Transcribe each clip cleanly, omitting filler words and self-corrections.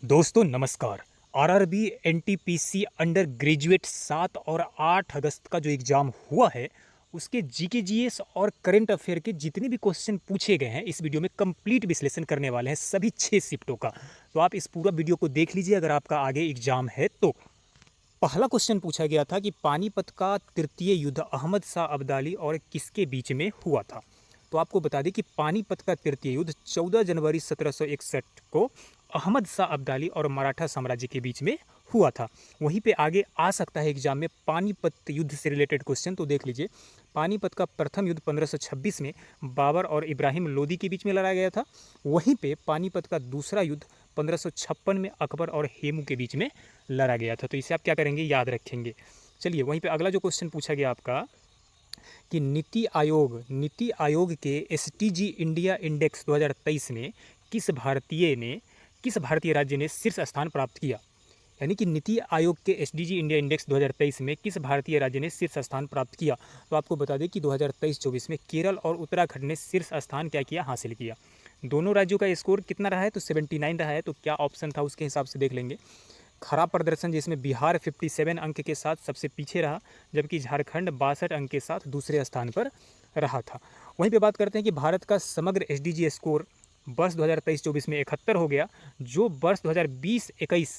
दोस्तों नमस्कार। RRB NTPC under graduate 7 और 8 अगस्त का जो एग्ज़ाम हुआ है उसके जीके जीएस और करंट अफेयर के जितने भी क्वेश्चन पूछे गए हैं इस वीडियो में कंप्लीट विश्लेषण करने वाले हैं सभी 6 शिफ्टों का। तो आप इस पूरा वीडियो को देख लीजिए अगर आपका आगे एग्ज़ाम है तो। पहला क्वेश्चन पूछा गया था कि पानीपत का तृतीय युद्ध अहमद शाह अब्दाली और किसके बीच में हुआ था। तो आपको बता दें कि पानीपत का तृतीय युद्ध 14 जनवरी 1761 को अहमद शाह अब्दाली और मराठा साम्राज्य के बीच में हुआ था। वहीं पे आगे आ सकता है एग्जाम में पानीपत युद्ध से रिलेटेड क्वेश्चन, तो देख लीजिए। पानीपत का प्रथम युद्ध 1526 में बाबर और इब्राहिम लोदी के बीच में लड़ा गया था। वहीं पे पानीपत का दूसरा युद्ध 1556 में अकबर और हेमू के बीच में लड़ा गया था। तो इसे आप क्या करेंगे, याद रखेंगे। चलिए वहीं पे अगला जो क्वेश्चन पूछा गया आपका कि नीति आयोग के एसटीजी इंडिया इंडेक्स 2023 में किस भारतीय राज्य ने शीर्ष स्थान प्राप्त किया। यानी कि नीति आयोग के एसडीजी इंडिया इंडेक्स 2023 में किस भारतीय राज्य ने शीर्ष स्थान प्राप्त किया। तो आपको बता दें कि 2023-24 में केरल और उत्तराखंड ने शीर्ष स्थान क्या किया, हासिल किया। दोनों राज्यों का स्कोर कितना रहा है, तो 79 रहा है। तो क्या ऑप्शन था उसके हिसाब से देख लेंगे। खराब प्रदर्शन जिसमें बिहार 57 अंक के साथ सबसे पीछे रहा, जबकि झारखंड 62 अंक के साथ दूसरे स्थान पर रहा था। वहीं पे बात करते हैं कि भारत का समग्र एसडीजी स्कोर वर्ष 2023-24 में 71 हो गया, जो वर्ष 2020-21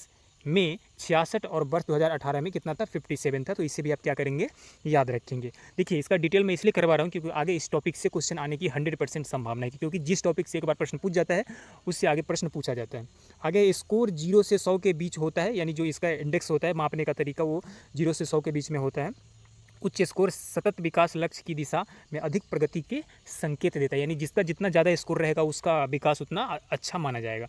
में 66 और वर्ष 2018 में कितना था, 57 था। तो इसे भी आप क्या करेंगे, याद रखेंगे। देखिए इसका डिटेल मैं इसलिए करवा रहा हूँ क्योंकि आगे इस टॉपिक से क्वेश्चन आने की 100% संभावना है, क्योंकि जिस टॉपिक से एक बार प्रश्न पूछ जाता है उससे आगे प्रश्न पूछा जाता है। आगे स्कोर 0 से 100 के बीच होता है, यानी जो इसका इंडेक्स होता है मापने का तरीका वो 0 से 100 के बीच में होता है। उच्च स्कोर सतत विकास लक्ष्य की दिशा में अधिक प्रगति के संकेत देता है, यानी जिसका जितना ज़्यादा स्कोर रहेगा उसका विकास उतना अच्छा माना जाएगा।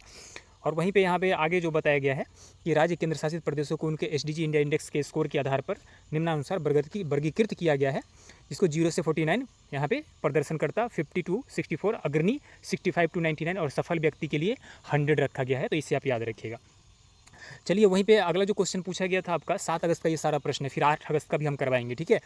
और वहीं पे यहाँ पे आगे जो बताया गया है कि राज्य केंद्र शासित प्रदेशों को उनके एसडीजी इंडिया इंडेक्स के स्कोर के आधार पर निम्नानुसार वर्गीकृत किया गया है, जिसको 0 से 49 यहाँ पे प्रदर्शनकर्ता, 50 to 64 अग्रणी, 65 to 99 और सफल व्यक्ति के लिए 100 रखा गया है। तो इसे आप याद रखिएगा। चलिए वहीं पे अगला जो क्वेश्चन पूछा गया था आपका 7 अगस्त का ये सारा प्रश्न है, फिर 8 अगस्त का भी हम करवाएंगे, ठीक है।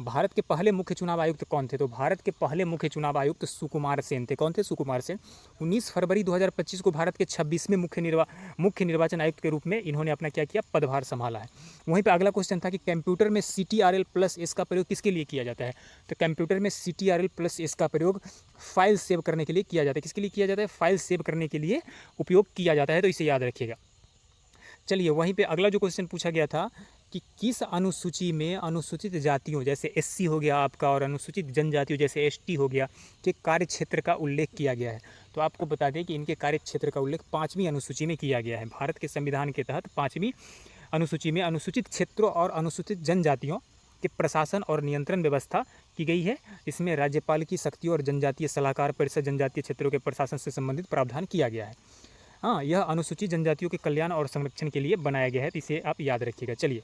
भारत के पहले मुख्य चुनाव आयुक्त कौन थे। तो भारत के पहले मुख्य चुनाव आयुक्त सुकुमार सेन थे। कौन थे, सुकुमार सेन। 19 फरवरी 2025 को भारत के 26वें मुख्य निर्वाचन आयुक्त के रूप में इन्होंने अपना क्या किया, पदभार संभाला है। वहीं पर अगला क्वेश्चन था कि कंप्यूटर में CTRL+S का प्रयोग किसके लिए किया जाता है। तो कंप्यूटर में CTRL+S का प्रयोग फाइल सेव करने के लिए किया जाता है। किसके लिए किया जाता है, फाइल सेव करने के लिए उपयोग किया जाता है। तो इसे याद रखिएगा। चलिए वहीं पे अगला जो क्वेश्चन पूछा गया था कि किस अनुसूची में अनुसूचित जातियों जैसे SC हो गया आपका और अनुसूचित जनजातियों जैसे ST हो गया के कार्य क्षेत्र का उल्लेख किया गया है। तो आपको बता दें कि इनके कार्य क्षेत्र का उल्लेख 5वीं अनुसूची में किया गया है। भारत के संविधान के तहत 5वीं अनुसूची में अनुसूचित क्षेत्रों और अनुसूचित जनजातियों के प्रशासन और नियंत्रण व्यवस्था की गई है। इसमें राज्यपाल की शक्तियों और जनजातीय सलाहकार परिषद जनजातीय क्षेत्रों के प्रशासन से संबंधित प्रावधान किया गया है। हाँ, यह अनुसूचित जनजातियों के कल्याण और संरक्षण के लिए बनाया गया है। तो इसे आप याद रखिएगा। चलिए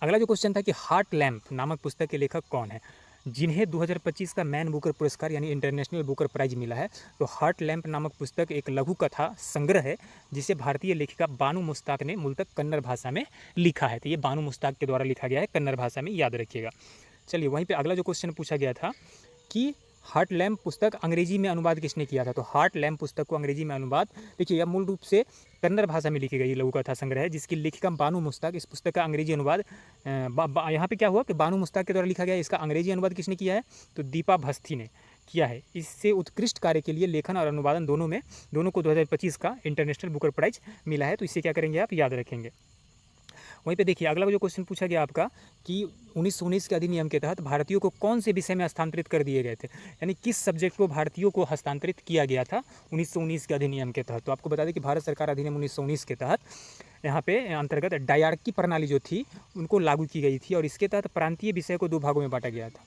अगला जो क्वेश्चन था कि हार्ट लैम्प नामक पुस्तक के लेखक कौन है, जिन्हें 2025 का मैन बुकर पुरस्कार यानी इंटरनेशनल बुकर प्राइज मिला है। तो हार्ट लैम्प नामक पुस्तक एक लघु कथा संग्रह है, जिसे भारतीय लेखिका बानू मुश्ताक ने मूलतः कन्नड़ भाषा में लिखा है। तो ये बानू मुश्ताक के द्वारा लिखा गया है कन्नड़ भाषा में, याद रखिएगा। चलिए वहीं पर अगला जो क्वेश्चन पूछा गया था कि हार्ट लैम्प पुस्तक अंग्रेजी में अनुवाद किसने किया था। तो हार्ट लैम्प पुस्तक को अंग्रेजी में अनुवाद, देखिए यह मूल रूप से कन्नड़ भाषा में लिखी गई लघु कथा संग्रह है, जिसकी लेखिका बानू मुश्ताक। इस पुस्तक का अंग्रेजी अनुवाद यहाँ पे क्या हुआ कि बानू मुश्ताक के द्वारा लिखा गया। इसका अंग्रेजी अनुवाद किसने किया है, तो दीपा भस्ती ने किया है। इससे उत्कृष्ट कार्य के लिए लेखन और अनुवादन दोनों को 2025 का इंटरनेशनल बुकर प्राइज मिला है। तो इसे क्या करेंगे, आप याद रखेंगे। वहीं पे देखिए अगला जो क्वेश्चन पूछा गया आपका कि 1919 के अधिनियम के तहत भारतीयों को कौन से विषय में हस्तांतरित कर दिए गए थे, यानी किस सब्जेक्ट को भारतीयों को हस्तांतरित किया गया था 1919 के अधिनियम के तहत। तो आपको बता दें कि भारत सरकार अधिनियम 1919 के तहत यहाँ पे अंतर्गत डायरार्की प्रणाली जो थी उनको लागू की गई थी, और इसके तहत प्रांतीय विषय को 2 भागों में बांटा गया था।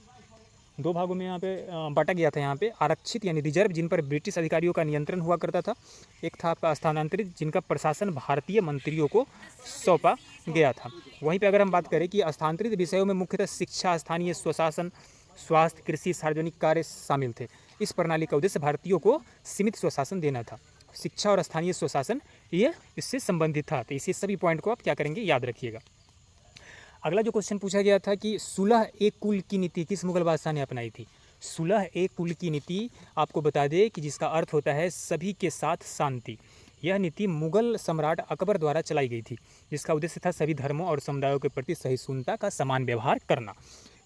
2 भागों में यहाँ पे बांटा गया था। यहाँ पे आरक्षित यानी रिजर्व, जिन पर ब्रिटिश अधिकारियों का नियंत्रण हुआ करता था। एक था आपका स्थानांतरित, जिनका प्रशासन भारतीय मंत्रियों को सौंपा गया था। वहीं पे अगर हम बात करें कि स्थानांतरित विषयों में मुख्यतः शिक्षा, स्थानीय स्वशासन, स्वास्थ्य, कृषि, सार्वजनिक कार्य शामिल थे। इस प्रणाली का उद्देश्य भारतीयों को सीमित स्वशासन देना था। शिक्षा और स्थानीय स्वशासन ये इससे संबंधित था। तो इसी सभी पॉइंट को आप क्या करेंगे, याद रखिएगा। अगला जो क्वेश्चन पूछा गया था कि सुलह ए कुल की नीति किस मुगल बादशाह ने अपनाई थी। सुलह ए कुल की नीति आपको बता दें कि जिसका अर्थ होता है सभी के साथ शांति। यह नीति मुगल सम्राट अकबर द्वारा चलाई गई थी, जिसका उद्देश्य था सभी धर्मों और समुदायों के प्रति सहिष्णुता का समान व्यवहार करना।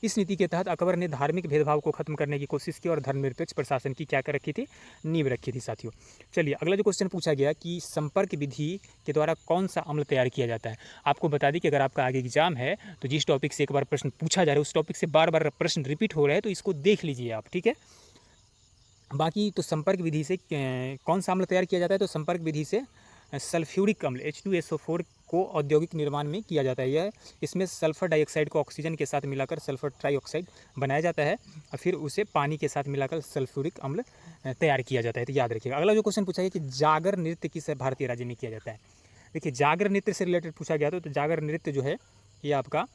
इस नीति के तहत अकबर ने धार्मिक भेदभाव को खत्म करने की कोशिश की और धर्मनिरपेक्ष प्रशासन की क्या कर रखी थी, नींव रखी थी साथियों। चलिए अगला जो क्वेश्चन पूछा गया कि संपर्क विधि के द्वारा कौन सा अम्ल तैयार किया जाता है। आपको बता दें कि अगर आपका आगे एग्जाम है तो जिस टॉपिक से एक बार प्रश्न पूछा जा रहा है उस टॉपिक से बार बार प्रश्न रिपीट हो रहा है, तो इसको देख लीजिए आप, ठीक है। बाकी तो संपर्क विधि से कौन सा अम्ल तैयार किया जाता है, तो संपर्क विधि से सल्फ्यूरिक अम्ल H2SO4 को औद्योगिक निर्माण में किया जाता है। यह इसमें सल्फर डाइऑक्साइड को ऑक्सीजन के साथ मिलाकर सल्फर ट्राइऑक्साइड बनाया जाता है और फिर उसे पानी के साथ मिलाकर सल्फ्यूरिक अम्ल तैयार किया जाता है। तो याद रखिएगा। अगला जो क्वेश्चन पूछा गया कि जागर नृत्य किस भारतीय राज्य में किया जाता है। देखिए जागर नृत्य से रिलेटेड पूछा गया तो जागर नृत्य जो है ये आपका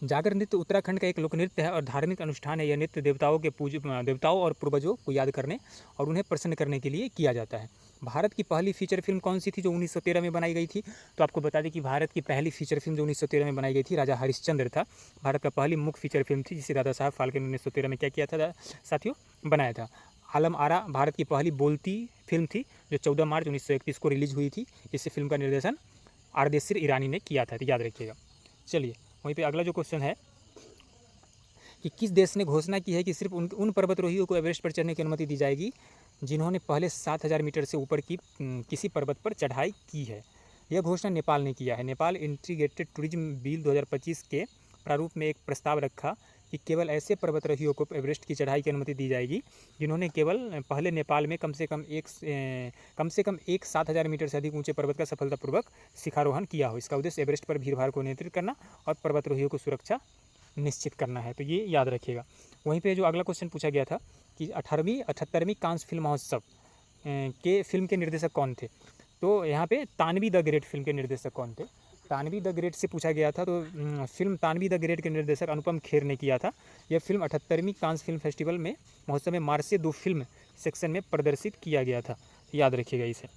जागर नृत्य उत्तराखंड का एक लोक नृत्य है और धार्मिक अनुष्ठान है। यह नृत्य देवताओं और पूर्वजों को याद करने और उन्हें प्रसन्न करने के लिए किया जाता है। भारत की पहली फीचर फिल्म कौन सी थी जो 1913 में बनाई गई थी, तो आपको बता दें कि भारत की पहली फीचर फिल्म जो 1913 में बनाई गई थी राजा हरिश्चंद्र था। भारत का पहली मुख्य फीचर फिल्म थी जिसे दादा साहब फाल्के ने 1913 में क्या किया था साथियों, बनाया था। आलम आरा भारत की पहली बोलती फिल्म थी जो 14 मार्च 1931 को रिलीज हुई थी। इस फिल्म का निर्देशन आरदेशिर ईरानी ने किया था, तो याद रखिएगा। चलिए वहीं पे अगला जो क्वेश्चन है कि किस देश ने घोषणा की है कि सिर्फ उन पर्वतारोहियों को एवरेस्ट पर चढ़ने की अनुमति दी जाएगी जिन्होंने पहले 7000 मीटर से ऊपर की किसी पर्वत पर चढ़ाई की है। यह घोषणा नेपाल ने किया है। नेपाल इंटीग्रेटेड टूरिज्म बिल 2025 के प्रारूप में एक प्रस्ताव रखा कि केवल ऐसे पर्वतारोहियों को एवरेस्ट की चढ़ाई की अनुमति दी जाएगी जिन्होंने केवल पहले नेपाल में कम से कम एक 7000 मीटर से अधिक ऊंचे पर्वत का सफलतापूर्वक शिखरारोहण किया हो। इसका उद्देश्य एवरेस्ट पर भीड़भाड़ को नियंत्रित करना और पर्वतारोहियों को सुरक्षा निश्चित करना है, तो ये याद रखिएगा। वहीं पे जो अगला क्वेश्चन पूछा गया था कि 78वीं कांस फिल्म महोत्सव के फिल्म के निर्देशक कौन थे, तो यहाँ पे तानवी द ग्रेट फिल्म के निर्देशक कौन थे। तानवी द ग्रेट से पूछा गया था, तो फिल्म तानवी द ग्रेट के निर्देशक अनुपम खेर ने किया था। यह फिल्म 78वीं कांस फिल्म फेस्टिवल में महोत्सव में मार्च से 2 फिल्म सेक्शन में प्रदर्शित किया गया था, याद रखिएगा इसे।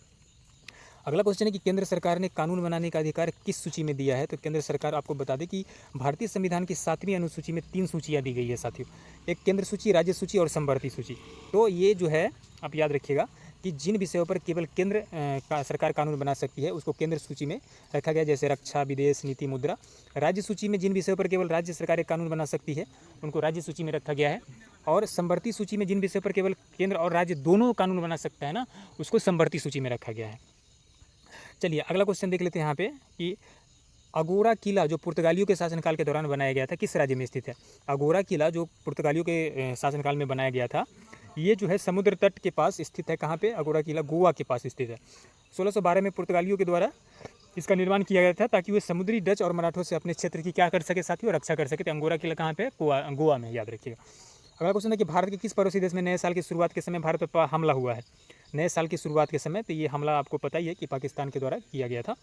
अगला क्वेश्चन है कि केंद्र सरकार ने कानून बनाने का अधिकार किस सूची में दिया है, तो केंद्र सरकार आपको बता दें कि भारतीय संविधान की 7वीं अनुसूची में 3 सूचियाँ दी गई है साथियों, एक केंद्र सूची, राज्य सूची और समवर्ती सूची। तो ये जो है आप याद रखिएगा कि जिन विषयों पर केवल केंद्र का सरकार कानून बना सकती है उसको केंद्र सूची में रखा गया, जैसे रक्षा, विदेश नीति, मुद्रा। राज्य सूची में जिन विषयों पर केवल राज्य सरकारें कानून बना सकती है उनको राज्य सूची में रखा गया है, और समवर्ती सूची में जिन विषयों पर केवल केंद्र और राज्य दोनों कानून बना सकता है ना, उसको समवर्ती सूची में रखा गया है। चलिए अगला क्वेश्चन देख लेते हैं यहाँ पे कि अगोरा किला जो पुर्तगालियों के शासनकाल के दौरान बनाया गया था किस राज्य में स्थित है। अगोरा किला जो पुर्तगालियों के शासनकाल में बनाया गया था ये जो है समुद्र तट के पास स्थित है। कहाँ पे? अगोरा किला गोवा के पास स्थित है। 1612 में पुर्तगालियों के द्वारा इसका निर्माण किया गया था ताकि वे समुद्री डच और मराठों से अपने क्षेत्र की क्या कर सके साथियों, रक्षा कर सके। तो अंगोरा किला कहाँ पे? गोवा में, याद रखिएगा। अगला क्वेश्चन है कि भारत के किस पड़ोसी देश में नए साल की शुरुआत के समय भारत पर हमला हुआ है। नए साल की शुरुआत के समय, तो ये हमला आपको पता ही है कि पाकिस्तान के द्वारा किया गया था,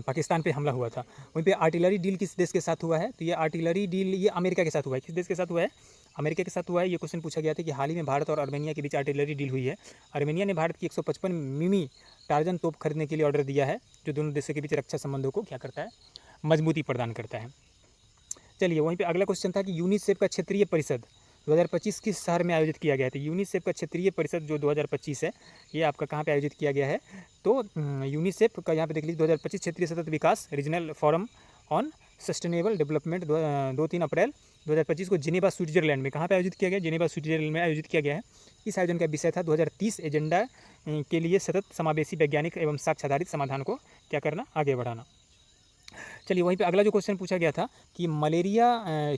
पाकिस्तान पे हमला हुआ था। वहीं पे आर्टिलरी डील किस देश के साथ हुआ है, तो ये आर्टिलरी डील ये अमेरिका के साथ हुआ है। किस देश के साथ हुआ है? अमेरिका के साथ हुआ है। ये क्वेश्चन पूछा गया था कि हाल ही में भारत और आर्मेनिया के बीच आर्टिलरी डील हुई है। आर्मेनिया ने भारत की 155 मिमी टार्जन तोप खरीदने के लिए ऑर्डर दिया है, जो दोनों देशों के बीच रक्षा संबंधों को क्या करता है, मजबूती प्रदान करता है। चलिए वहीं पे अगला क्वेश्चन था कि यूनिसेफ का क्षेत्रीय परिषद 2025 किस शहर में आयोजित किया गया था। यूनिसेफ का क्षेत्रीय परिषद जो 2025 है ये आपका कहाँ पे आयोजित किया गया है, तो यूनिसेफ का यहाँ पे देख लीजिए 2025 क्षेत्रीय सतत विकास regional forum on sustainable development 2-3 अप्रैल 2025 को जिनेवा स्विट्जरलैंड में कहाँ पे आयोजित किया गया, जिनेवा स्विट्जरलैंड में आयोजित किया गया है। इस आयोजन का विषय था 2030 एजेंडा के लिए सतत समावेशी वैज्ञानिक एवं साक्ष्य आधारित समाधान को क्या करना, आगे बढ़ाना। चलिए वहीं पे अगला जो क्वेश्चन पूछा गया था कि मलेरिया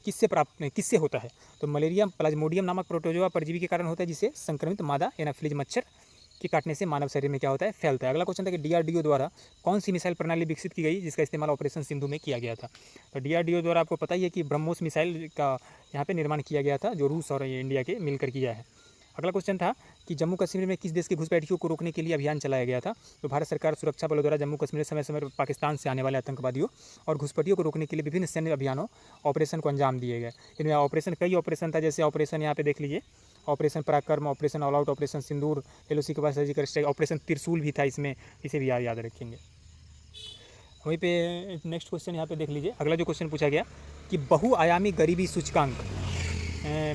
किससे होता है, तो मलेरिया प्लाज्मोडियम नामक प्रोटोजोआ परजीवी के कारण होता है, जिसे संक्रमित मादा एनाफिलीज मच्छर के काटने से मानव शरीर में क्या होता है, फैलता है। अगला क्वेश्चन था कि डीआरडीओ द्वारा कौन सी मिसाइल प्रणाली विकसित की गई जिसका इस्तेमाल ऑपरेशन सिंधु में किया गया था। तो डीआरडीओ द्वारा आपको पता ही है कि ब्रह्मोस मिसाइल का यहाँ पे निर्माण किया गया था, जो रूस और इंडिया के मिलकर किया है। अगला क्वेश्चन था कि जम्मू कश्मीर में किस देश की घुसपैठियों को रोकने के लिए अभियान चलाया गया था। तो भारत सरकार सुरक्षा बलों द्वारा जम्मू कश्मीर समय समय पर पाकिस्तान से आने वाले आतंकवादियों और घुसपैठियों को रोकने के लिए विभिन्न सैन्य अभियानों ऑपरेशन को अंजाम दिए गए। इनमें ऑपरेशन कई ऑपरेशन था, जैसे ऑपरेशन यहाँ पे देख लीजिए, ऑपरेशन पराक्रम, ऑपरेशन ऑल आउट, ऑपरेशन सिंदूर, एलओसी के बाद सर्जिकल स्ट्राइक, ऑपरेशन त्रिशूल भी था इसमें, इसे भी याद रखेंगे। वहीं पे नेक्स्ट क्वेश्चन यहाँ पे देख लीजिए। अगला जो क्वेश्चन पूछा गया कि बहुआयामी गरीबी सूचकांक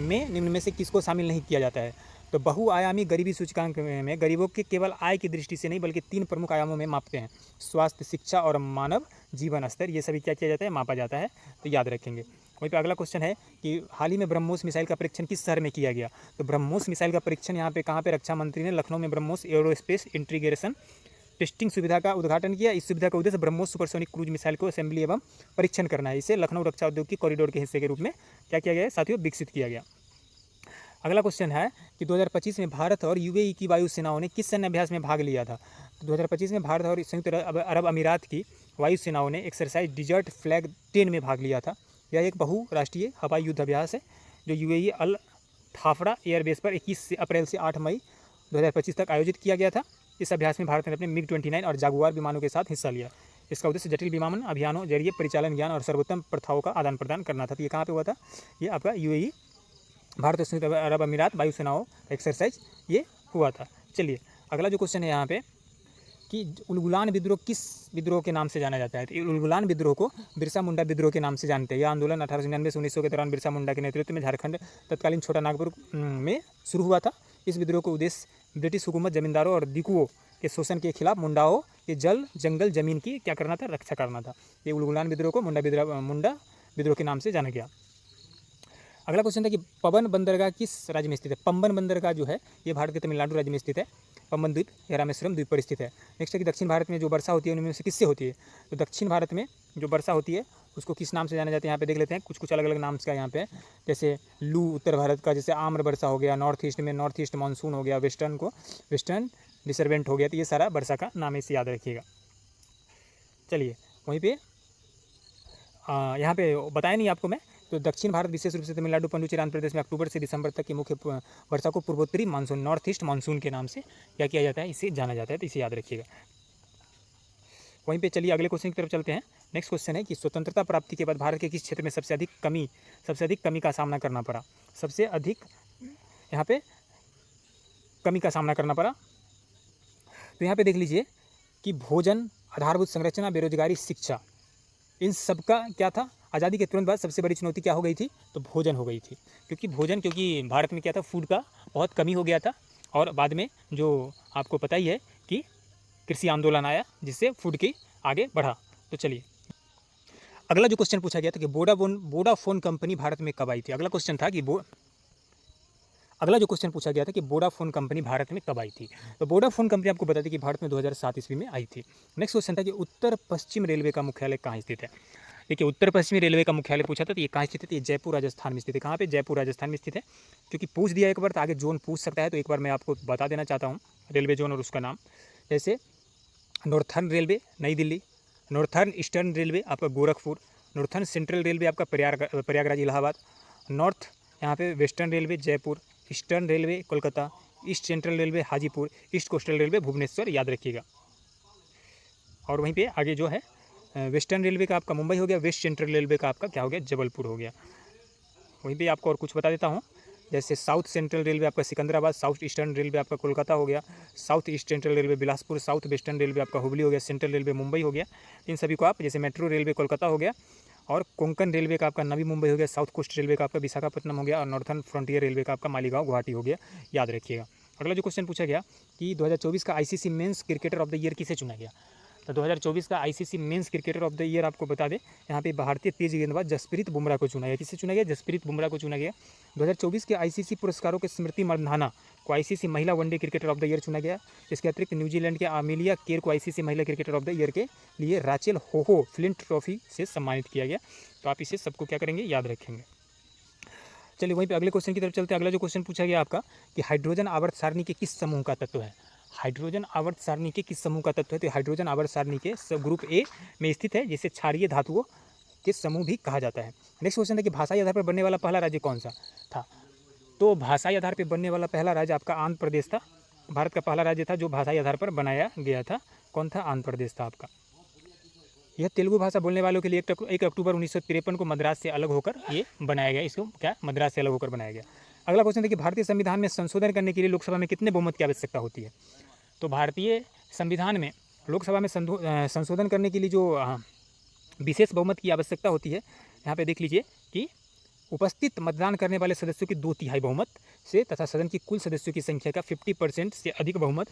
में निम्न में से किसको शामिल नहीं किया जाता है। तो तो बहुआयामी गरीबी सूचकांक में गरीबों के केवल आय की दृष्टि से नहीं बल्कि 3 प्रमुख आयामों में मापते हैं, स्वास्थ्य, शिक्षा और मानव जीवन स्तर। ये सभी क्या किया जाता है, मापा जाता है, तो याद रखेंगे। वहीं पे अगला क्वेश्चन है कि हाल ही में ब्रह्मोस मिसाइल का परीक्षण किस शहर में किया गया। तो ब्रह्मोस मिसाइल का परीक्षण यहाँ पे कहाँ पे, रक्षा मंत्री ने लखनऊ में ब्रह्मोस एरोस्पेस इंटीग्रेशन टेस्टिंग सुविधा का उद्घाटन किया। इस सुविधा का उद्देश्य ब्रह्मोस सुपरसोनिक क्रूज मिसाइल को असेंबली एवं परीक्षण करना है। इसे लखनऊ रक्षा उद्योग की कॉरिडोर के हिस्से के रूप में क्या किया गया है साथियों, विकसित किया गया। अगला क्वेश्चन है कि 2025 में भारत और यूएई की वायुसेनाओं ने किस सैन्य अभ्यास में भाग लिया था। तो 2025 में भारत और संयुक्त अरब अमीरात की वायुसेनाओं ने एक्सरसाइज डिजर्ट फ्लैग 10 में भाग लिया था। यह एक बहुराष्ट्रीय हवाई युद्ध अभ्यास है जो यूएई अल थाफड़ा एयरबेस पर 21 अप्रैल से 8 मई 2025 तक आयोजित किया गया था। इस अभ्यास में भारत ने अपने MiG-29 और जागुआर विमानों के साथ हिस्सा लिया। इसका उद्देश्य जटिल विमानन अभियानों जरिए परिचालन ज्ञान और सर्वोत्तम प्रथाओं का आदान प्रदान करना था। तो ये कहाँ पे हुआ था, ये आपका यूएई भारत और संयुक्त अरब अमीरात वायुसेनाओं एक्सरसाइज ये हुआ था। चलिए अगला जो क्वेश्चन है यहाँ पे कि उलगुलान विद्रोह किस विद्रोह के नाम से जाना जाता है। तो उलगुलान विद्रोह को बिरसा मुंडा विद्रोह के नाम से जानते हैं। यह आंदोलन 1899 से 1900 के दौरान बिरसा मुंडा के नेतृत्व में झारखंड तत्कालीन छोटा नागपुर में शुरू हुआ था। इस विद्रोह का उद्देश्य ब्रिटिश हुकूमत जमींदारों और दिकुओं के शोषण के खिलाफ मुंडाओं के जल जंगल जमीन की क्या करना था, रक्षा करना था। ये उलगुलान विद्रोह को मुंडा विद्रोह के नाम से जाना गया। अगला क्वेश्चन था कि पवन बंदरगाह किस राज्य में स्थित है। पंबन बंदरगाह जो है ये भारत के तमिलनाडु राज्य में स्थित है। पंबन द्वीप या रामेश्वरम द्वीप पर स्थित है। नेक्स्ट है कि दक्षिण भारत में जो वर्षा होती है उनमें से किससे होती है। तो दक्षिण भारत में जो वर्षा होती है उसको किस नाम से जाना जाता है, यहाँ पे देख लेते हैं। कुछ अलग अलग नाम का यहाँ पे, जैसे लू उत्तर भारत का, जैसे आम्र वर्षा हो गया, नॉर्थ ईस्ट में नॉर्थ ईस्ट मानसून हो गया, वेस्टर्न डिसर्वेंट हो गया। तो ये सारा वर्षा का नाम इसे याद रखिएगा। चलिए वहीं पे यहाँ पे बताया नहीं आपको मैं, तो दक्षिण भारत विशेष रूप से तमिलनाडु, पुडुचेरी, आंध्र प्रदेश में अक्टूबर से दिसंबर तक की मुख्य वर्षा को पूर्वोत्तरी मानसून, नॉर्थ ईस्ट मानसून के नाम से क्या किया जाता है, इसे जाना जाता है। तो इसे याद रखिएगा। वहीं पे चलिए अगले क्वेश्चन की तरफ चलते हैं। नेक्स्ट क्वेश्चन है कि स्वतंत्रता प्राप्ति के बाद भारत के किस क्षेत्र में सबसे अधिक कमी का सामना करना पड़ा। सबसे अधिक यहाँ पे कमी का सामना करना पड़ा। तो यहाँ पे देख लीजिए कि भोजन, आधारभूत संरचना, बेरोजगारी, शिक्षा, इन सब का क्या था, आज़ादी के तुरंत बाद सबसे बड़ी चुनौती क्या हो गई थी, तो भोजन हो गई थी। क्योंकि भारत में क्या था, फूड का बहुत कमी हो गया था। और बाद में जो आपको पता ही है कि कृषि आंदोलन आया जिससे फूड की आगे बढ़ा। तो चलिए अगला जो क्वेश्चन पूछा गया था कि वोडाफोन कंपनी भारत में कब आई थी। अगला जो क्वेश्चन पूछा गया था कि वोडाफोन कंपनी भारत में कब आई थी। तो वोडाफोन कंपनी आपको बता दें कि भारत में 2007 ईस्वी में आई थी। नेक्स्ट क्वेश्चन था कि उत्तर पश्चिम रेलवे का मुख्यालय कहाँ स्थित है। देखिए उत्तर पश्चिमी रेलवे का मुख्यालय पूछा था, तो ये कहाँ स्थित है, ये जयपुर राजस्थान में स्थित है। कहाँ पे, जयपुर राजस्थान में स्थित है। क्योंकि पूछ दिया एक बार तो आगे जोन पूछ सकता है, तो एक बार मैं आपको बता देना चाहता हूँ रेलवे जोन और उसका नाम। जैसे नॉर्थर्न रेलवे नई दिल्ली, नॉर्थर्न ईस्टर्न रेलवे आपका गोरखपुर, नॉर्थर्न सेंट्रल रेलवे आपका प्रयागराज इलाहाबाद, नॉर्थ यहाँ पे western railway Jaipur, eastern railway Kolkata, east central railway Hajipur, east coastal railway Bhubaneswar, याद रखिएगा। और वहीं पे आगे जो है वेस्टर्न रेलवे का आपका मुंबई हो गया, वेस्ट सेंट्रल रेलवे का आपका क्या हो गया, जबलपुर हो गया। वहीं पे आपको और कुछ बता देता हूँ, जैसे साउथ सेंट्रल रेलवे आपका सिकंदराबाद, साउथ ईस्टर्न रेलवे आपका कोलकाता हो गया, south east central railway Bilaspur, south western railway आपका हुबली हो गया, सेंट्रल रेलवे मुंबई हो गया। इन सभी को आप, जैसे मेट्रो रेलवे कोलकाता हो गया, और कोंकण रेलवे का आपका नवी मुंबई हो गया, साउथ कोस्ट रेलवे का आपका विशाखापट्टनम हो गया, और नॉर्थर्न फ्रंटियर रेलवे का आपका मालीगांव गुवाहाटी हो गया, याद रखिएगा। अगला जो क्वेश्चन पूछा गया कि 2024 का ICC men's cricketer of the year किसे चुना गया। तो 2024 का ICC men's cricketer of the year आपको बता दें, यहाँ पे भारतीय तेज गेंदबाज जसप्रीत बुमराह को चुना गया। किसे चुना गया, जसप्रीत बुमराह को चुना गया। 2024 के आईसीसी पुरस्कारों के स्मृति मंधाना को आईसीसी महिला one day cricketer of the year चुना गया। इसके अतिरिक्त न्यूजीलैंड के आमिलिया केर को आईसीसी महिला क्रिकेटर ऑफ द ईयर के लिए राचेल होहो फ्लिंट ट्रॉफी से सम्मानित किया गया। तो आप इसे सबको क्या करेंगे, याद रखेंगे। चलिए वहीं पे अगले क्वेश्चन की तरफ चलते हैं। अगला जो क्वेश्चन पूछा गया आपका कि हाइड्रोजन आवर्त सारणी के किस समूह का तत्व है। हाइड्रोजन आवर्त सारणी के किस समूह का तत्व है। तो हाइड्रोजन आवर्त सारणी के ग्रुप ए में स्थित है, जिसे क्षारीय धातुओं के समूह भी कहा जाता है। नेक्स्ट क्वेश्चन है कि भाषाई आधार पर बनने वाला पहला राज्य कौन सा था। तो भाषाई आधार पर बनने वाला पहला राज्य आपका आंध्र प्रदेश था। भारत का पहला राज्य था जो भाषाई आधार पर बनाया गया था। कौन था, आंध्र प्रदेश था आपका। यह तेलुगु भाषा बोलने वालों के लिए 1 अक्टूबर 1953 को मद्रास से अलग होकर ये बनाया गया। इसको क्या, मद्रास से अलग होकर बनाया गया। अगला क्वेश्चन है कि भारतीय संविधान में संशोधन करने के लिए लोकसभा में कितने बहुमत की आवश्यकता होती है। तो भारतीय संविधान में लोकसभा में संशोधन करने के लिए जो विशेष बहुमत की आवश्यकता होती है, यहाँ पे देख लीजिए कि उपस्थित मतदान करने वाले सदस्यों की 2/3 बहुमत से तथा सदन की कुल सदस्यों की संख्या का 50% से अधिक बहुमत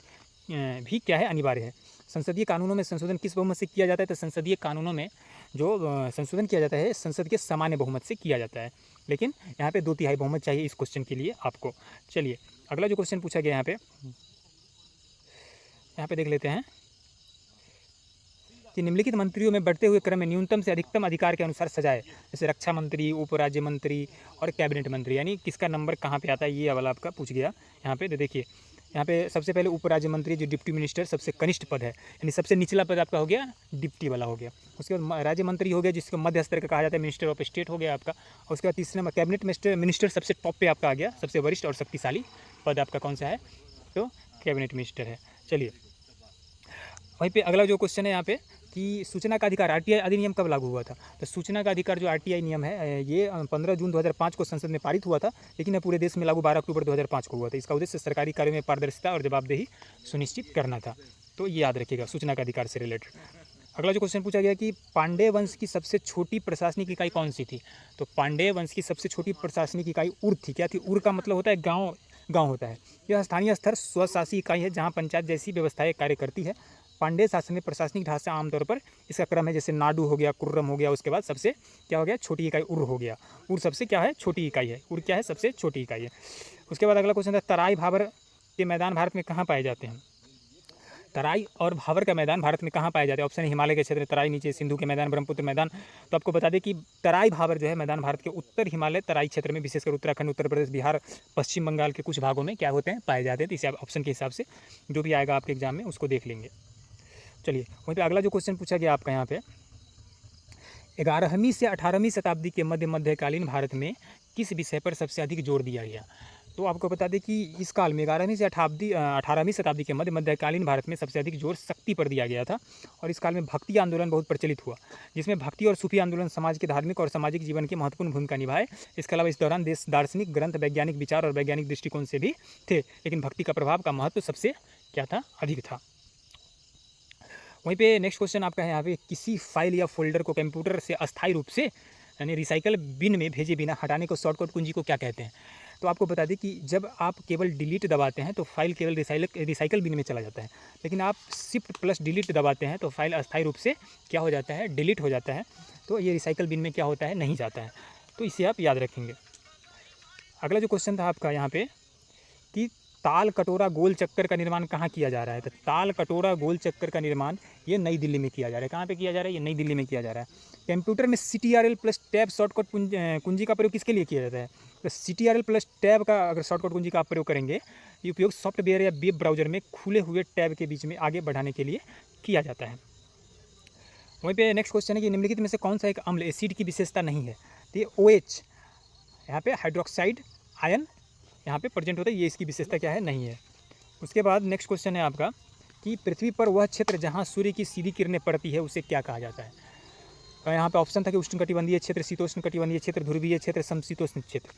भी क्या है, अनिवार्य है। संसदीय कानूनों में संशोधन किस बहुमत से किया जाता है? तो संसदीय कानूनों में जो संशोधन किया जाता है संसद के सामान्य बहुमत से किया जाता है, लेकिन यहाँ पे 2/3 बहुमत चाहिए इस क्वेश्चन के लिए आपको। चलिए अगला जो क्वेश्चन पूछा गया यहाँ पे देख लेते हैं कि निम्नलिखित मंत्रियों में बढ़ते हुए क्रम में न्यूनतम से अधिकतम अधिकार के अनुसार सजाए, जैसे रक्षा मंत्री, उप राज्य मंत्री और कैबिनेट मंत्री, यानी किसका नंबर कहाँ पे आता है ये वाला आपका पूछ गया। यहाँ पे देखिए, यहाँ पे सबसे पहले उप राज्य मंत्री जो डिप्टी मिनिस्टर सबसे कनिष्ठ पद है, यानी सबसे निचला पद आपका हो गया डिप्टी वाला हो गया। उसके बाद राज्य मंत्री हो गया जिसको मध्य स्तर का कहा जाता है, मिनिस्टर ऑफ स्टेट हो गया आपका। और उसके बाद तीसरे नंबर कैबिनेट मिनिस्टर सबसे टॉप पे आपका आ गया, सबसे वरिष्ठ और शक्तिशाली पद आपका कौन सा है? तो कैबिनेट मिनिस्टर है। चलिए वहीं पे अगला जो क्वेश्चन है यहाँ पे कि सूचना का अधिकार आरटीआई अधिनियम कब लागू हुआ था? तो सूचना का अधिकार जो आरटीआई नियम है ये 15 जून 2005 को संसद में पारित हुआ था, लेकिन यह पूरे देश में लागू 12 अक्टूबर 2005 को हुआ था। इसका उद्देश्य सरकारी कार्यों में पारदर्शिता और जवाबदेही सुनिश्चित करना था। तो ये याद रखिएगा सूचना का अधिकार से रिलेटेड। अगला जो क्वेश्चन पूछा गया कि पांडेय वंश की सबसे छोटी प्रशासनिक इकाई कौन सी थी? तो पांडेय वंश की सबसे छोटी प्रशासनिक इकाई उर थी। क्या थी? उर का मतलब होता है गाँव होता है। यह स्थानीय स्तर स्वशासी इकाई है जहाँ पंचायत जैसी व्यवस्थाएं कार्य करती है। पांडेय शासन में प्रशासनिक ढांचा आमतौर पर इसका क्रम है, जैसे नाडु हो गया, कुर्रम हो गया, उसके बाद सबसे क्या हो गया, छोटी इकाई उर हो गया। उर सबसे क्या है, छोटी इकाई है। उर क्या है, सबसे छोटी इकाई है। उसके बाद अगला क्वेश्चन है तराई भाबर के मैदान भारत में कहाँ पाए जाते हैं? तराई और भाबर का मैदान भारत में कहाँ पाए जाते हैं? ऑप्शन है हिमालय के क्षेत्र, तराई नीचे सिंधु के मैदान, ब्रह्मपुत्र मैदान। तो आपको बता दें कि तराई भाबर जो है मैदान भारत के उत्तर हिमालय तराई क्षेत्र में, विशेषकर उत्तराखंड, उत्तर प्रदेश, बिहार, पश्चिम बंगाल के कुछ भागों में क्या होते हैं, पाए जाते हैं। तो इसे आप ऑप्शन के हिसाब से जो भी आएगा आपके एग्जाम में उसको देख लेंगे। चलिए वहीं पे अगला जो क्वेश्चन पूछा गया आपका यहाँ पे 11वीं से 18वीं शताब्दी के मध्यकालीन भारत में किस विषय पर सबसे अधिक जोर दिया गया? तो आपको बता दें कि इस काल में 11वीं से 18वीं शताब्दी के मध्यकालीन भारत में सबसे अधिक जोर शक्ति पर दिया गया था। और इस काल में भक्ति आंदोलन बहुत प्रचलित हुआ, जिसमें भक्ति और सूफी आंदोलन समाज के धार्मिक और सामाजिक जीवन की महत्वपूर्ण भूमिका निभाए। इसके अलावा इस दौरान देश दार्शनिक ग्रंथ, वैज्ञानिक विचार और वैज्ञानिक दृष्टिकोण से भी थे, लेकिन भक्ति का प्रभाव का महत्व सबसे क्या था, अधिक था। वहीं पे नेक्स्ट क्वेश्चन आपका है यहाँ पे किसी फाइल या फोल्डर को कंप्यूटर से अस्थायी रूप से यानी रिसाइकल बिन में भेजे बिना हटाने को शॉर्टकट कुंजी को क्या कहते हैं? तो आपको बता दें कि जब आप केवल डिलीट दबाते हैं तो फाइल केवल रिसाइकल बिन में चला जाता है, लेकिन आप शिफ्ट प्लस डिलीट दबाते हैं तो फाइल अस्थायी रूप से क्या हो जाता है, डिलीट हो जाता है। तो ये रिसाइकल बिन में क्या होता है, नहीं जाता है। तो इसे आप याद रखेंगे। अगला जो क्वेश्चन था आपका यहाँ पे कि ताल कटोरा गोल चक्कर का निर्माण कहाँ किया जा रहा है? तो ताल कटोरा गोल चक्कर का निर्माण ये नई दिल्ली में किया जा रहा है। कहाँ पे किया जा रहा है? ये नई दिल्ली में किया जा रहा है। कंप्यूटर में CTRL प्लस टैब शॉर्टकट कुंजी का प्रयोग किसके लिए किया जाता है? तो CTRL प्लस टैब का अगर शॉर्टकट कुंजी का आप प्रयोग करेंगे, ये उपयोग सॉफ्टवेयर या वेब ब्राउजर में खुले हुए टैब के बीच में आगे बढ़ाने के लिए किया जाता है। वहीं पे नेक्स्ट क्वेश्चन है कि निम्नलिखित में से कौन सा एक अम्ल एसिड की विशेषता नहीं है? तो ये OH यहाँ पे हाइड्रोक्साइड आयन यहाँ पे प्रेजेंट होता है, ये इसकी विशेषता क्या है, नहीं है। उसके बाद नेक्स्ट क्वेश्चन है आपका कि पृथ्वी पर वह क्षेत्र जहाँ सूर्य की सीधी किरणें पड़ती है उसे क्या कहा जाता है? तो यहाँ पे ऑप्शन था कि उष्णकटिबंधीय क्षेत्र, शीतोष्ण कटिबंधीय क्षेत्र, ध्रुवीय क्षेत्र, समशीतोष्ण क्षेत्र।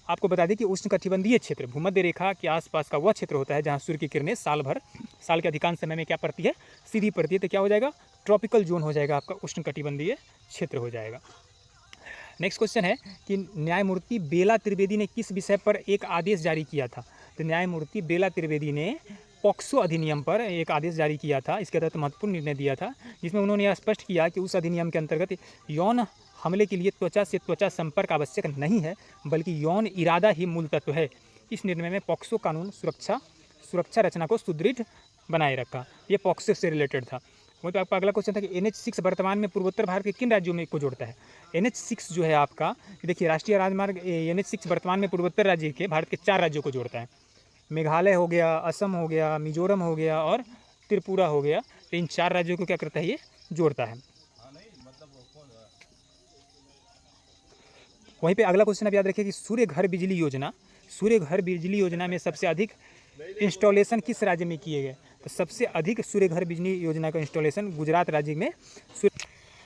आपको बता दें कि उष्णकटिबंधीय क्षेत्र भूमध्य रेखा के आसपास का वह क्षेत्र होता है जहाँ सूर्य की किरणें साल के अधिकांश समय में क्या पड़ती है, सीधी पड़ती है। तो क्या हो जाएगा, ट्रॉपिकल जोन हो जाएगा आपका, उष्णकटिबंधीय क्षेत्र हो जाएगा। नेक्स्ट क्वेश्चन है कि न्यायमूर्ति बेला त्रिवेदी ने किस विषय पर एक आदेश जारी किया था? तो न्यायमूर्ति बेला त्रिवेदी ने पॉक्सो अधिनियम पर एक आदेश जारी किया था। इसके तहत महत्वपूर्ण निर्णय दिया था, जिसमें उन्होंने यह स्पष्ट किया कि उस अधिनियम के अंतर्गत यौन हमले के लिए त्वचा से त्वचा संपर्क आवश्यक नहीं है, बल्कि यौन इरादा ही मूल तत्व है। इस निर्णय में पॉक्सो कानून सुरक्षा रचना को सुदृढ़ बनाए रखा। ये पॉक्सो से रिलेटेड था। वहीं पर आपका अगला क्वेश्चन था कि NH6 वर्तमान में पूर्वोत्तर भारत के किन राज्यों में को जोड़ता है? NH6 जो है आपका, देखिए राष्ट्रीय राजमार्ग NH6 वर्तमान में पूर्वोत्तर राज्य के भारत के 4 राज्यों को जोड़ता है। मेघालय हो गया, असम हो गया, मिजोरम हो गया और त्रिपुरा हो गया। तो इन 4 राज्यों को क्या करता है, ये जोड़ता है। वहीं पे अगला क्वेश्चन आप याद रखिए कि सूर्य घर बिजली योजना में सबसे अधिक इंस्टॉलेशन किस राज्य में किए गए? तो सबसे अधिक सूर्य घर बिजली योजना का इंस्टॉलेशन गुजरात राज्य में।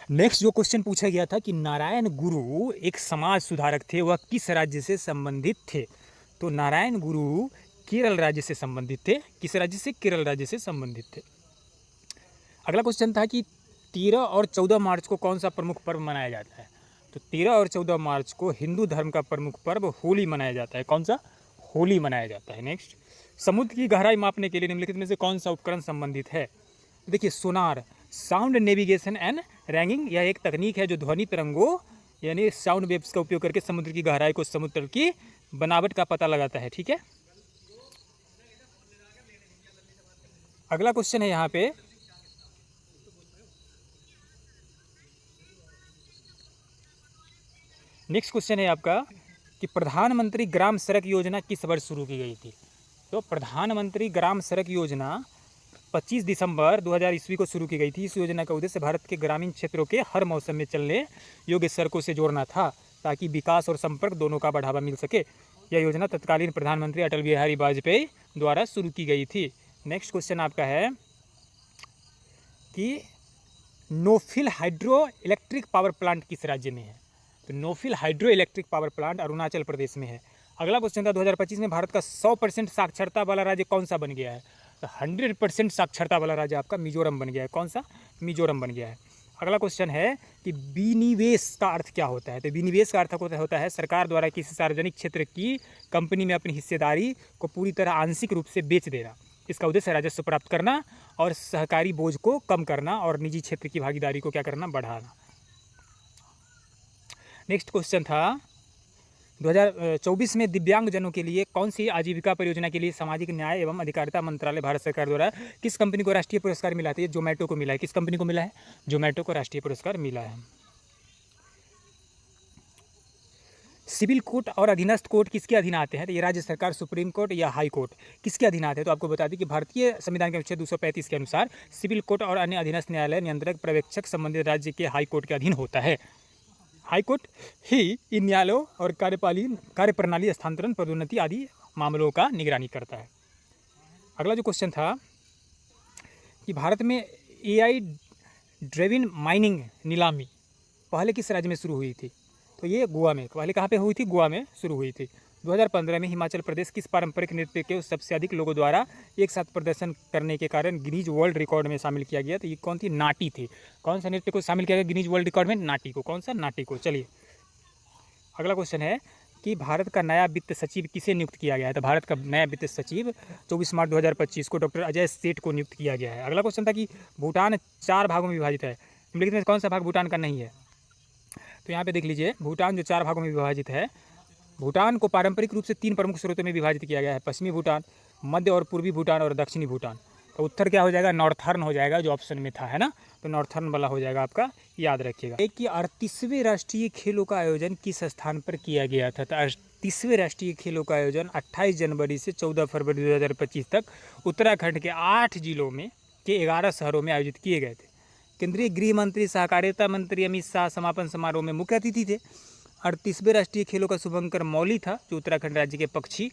नेक्स्ट जो क्वेश्चन पूछा गया था कि नारायण गुरु एक समाज सुधारक थे, वह किस राज्य से संबंधित थे? तो नारायण गुरु केरल राज्य से संबंधित थे। किस राज्य से? केरल राज्य से संबंधित थे। अगला क्वेश्चन था कि 13 और 14 मार्च को कौन सा प्रमुख पर्व मनाया जाता है? तो 13 और 14 मार्च को हिंदू धर्म का प्रमुख पर्व होली मनाया जाता है। कौन सा? होली मनाया जाता है। नेक्स्ट, समुद्र की गहराई मापने के लिए निम्नलिखित में से कौन सा उपकरण संबंधित है? देखिए, सोनार, साउंड नेविगेशन एंड रैंगिंग, यह एक तकनीक है जो ध्वनि तरंगों यानी साउंड वेव्स का उपयोग करके समुद्र की गहराई को समुद्र तल की बनावट का पता लगाता है। ठीक है, अगला क्वेश्चन है यहाँ पे, नेक्स्ट क्वेश्चन है आपका कि प्रधानमंत्री ग्राम सड़क योजना किस वर्ष शुरू की गई थी? तो प्रधानमंत्री ग्राम सड़क योजना 25 दिसंबर 2000 ईस्वी को शुरू की गई थी। इस योजना का उद्देश्य भारत के ग्रामीण क्षेत्रों के हर मौसम में चलने योग्य सड़कों से जोड़ना था, ताकि विकास और संपर्क दोनों का बढ़ावा मिल सके। यह योजना तत्कालीन प्रधानमंत्री अटल बिहारी वाजपेयी द्वारा शुरू की गई थी। नेक्स्ट क्वेश्चन आपका है कि नोफिल हाइड्रो इलेक्ट्रिक पावर प्लांट किस राज्य में है? तो नोफिल hydro electric power plant Arunachal Pradesh में है। अगला क्वेश्चन था 2025 में भारत का 100% साक्षरता वाला राज्य कौन सा बन गया है? तो 100% साक्षरता वाला राज्य आपका मिजोरम बन गया है। कौन सा? मिजोरम बन गया है। अगला क्वेश्चन है कि विनिवेश का अर्थ क्या होता है? तो विनिवेश का अर्थ होता है सरकार द्वारा किसी सार्वजनिक क्षेत्र की कंपनी में अपनी हिस्सेदारी को पूरी तरह आंशिक रूप से बेच देना। इसका उद्देश्य राजस्व प्राप्त करना और सहकारी बोझ को कम करना और निजी क्षेत्र की भागीदारी को क्या करना? बढ़ाना। नेक्स्ट क्वेश्चन था 2024 में दिव्यांगजनों के लिए कौन सी आजीविका परियोजना के लिए सामाजिक न्याय एवं अधिकारिता मंत्रालय भारत सरकार द्वारा किस कंपनी को राष्ट्रीय पुरस्कार मिला था? ये जोमेटो को मिला है। किस कंपनी को मिला है? जोमेटो को राष्ट्रीय पुरस्कार मिला है। सिविल कोर्ट और अधीनस्थ कोर्ट किसके अधीन आते हैं? तो ये राज्य सरकार, सुप्रीम कोर्ट या हाई कोर्ट किसके अधीन आते हैं? तो आपको बता दें कि भारतीय संविधान के अनुच्छेद 235 के अनुसार सिविल कोर्ट और अन्य अधीनस्थ न्यायालय नियंत्रक पर्यवेक्षक संबंधित राज्य के हाई कोर्ट के अधीन होता है। हाई कोर्ट ही इन न्यायालयों और कार्यप्रणाली स्थानांतरण, पदोन्नति आदि मामलों का निगरानी करता है। अगला जो क्वेश्चन था कि भारत में AI ड्रिवन माइनिंग नीलामी पहले किस राज्य में शुरू हुई थी? तो ये गोवा में। पहले कहाँ पे हुई थी? गोवा में शुरू हुई थी। 2015 में हिमाचल प्रदेश किस पारंपरिक नृत्य के सबसे अधिक लोगों द्वारा एक साथ प्रदर्शन करने के कारण गिनीज वर्ल्ड रिकॉर्ड में शामिल किया गया? तो ये कौन थी? नाटी थी। कौन सा नृत्य को शामिल किया गया गिनीज वर्ल्ड रिकॉर्ड में? नाटी को। कौन सा? नाटी को। चलिए, अगला क्वेश्चन है कि भारत का नया वित्त सचिव किसे नियुक्त किया गया है? तो भारत का नया वित्त सचिव 24 मार्च 2025 को डॉक्टर अजय सेठ को नियुक्त किया गया है। अगला क्वेश्चन था कि भूटान 4 भागों में विभाजित है, निम्नलिखित में कौन सा भाग भूटान का नहीं है? तो यहाँ पे देख लीजिए, भूटान जो 4 भागों में विभाजित है, भूटान को पारंपरिक रूप से 3 प्रमुख स्रोतों में विभाजित किया गया है, पश्चिमी भूटान, मध्य और पूर्वी भूटान और दक्षिणी भूटान। तो उत्तर क्या हो जाएगा? नॉर्थर्न हो जाएगा, जो ऑप्शन में था, है ना। तो नॉर्थर्न वाला हो जाएगा आपका, याद रखिएगा। एक कि 38वें राष्ट्रीय खेलों का आयोजन किस स्थान पर किया गया था? तो 38वें राष्ट्रीय खेलों का आयोजन 28 जनवरी से 14 फरवरी 2025 तक उत्तराखंड के 8 जिलों में के 11 शहरों में आयोजित किए गए थे। केंद्रीय गृह मंत्री, सहकारिता मंत्री अमित शाह समापन समारोह में मुख्य अतिथि थे। 38वें राष्ट्रीय खेलों का शुभंकर मौली था, जो उत्तराखंड राज्य के पक्षी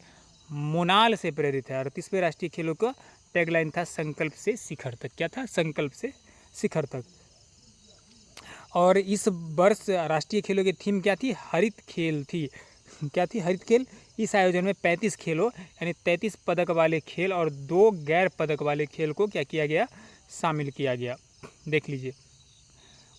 मोनाल से प्रेरित है। 38वें राष्ट्रीय खेलों का टैगलाइन था संकल्प से शिखर तक। क्या था? संकल्प से शिखर तक। और इस वर्ष राष्ट्रीय खेलों की थीम क्या थी? हरित खेल थी। क्या थी? हरित खेल। इस आयोजन में 35 खेलों यानी 33 पदक वाले खेल और 2 गैर पदक वाले खेल को क्या किया गया? शामिल किया गया। देख लीजिए,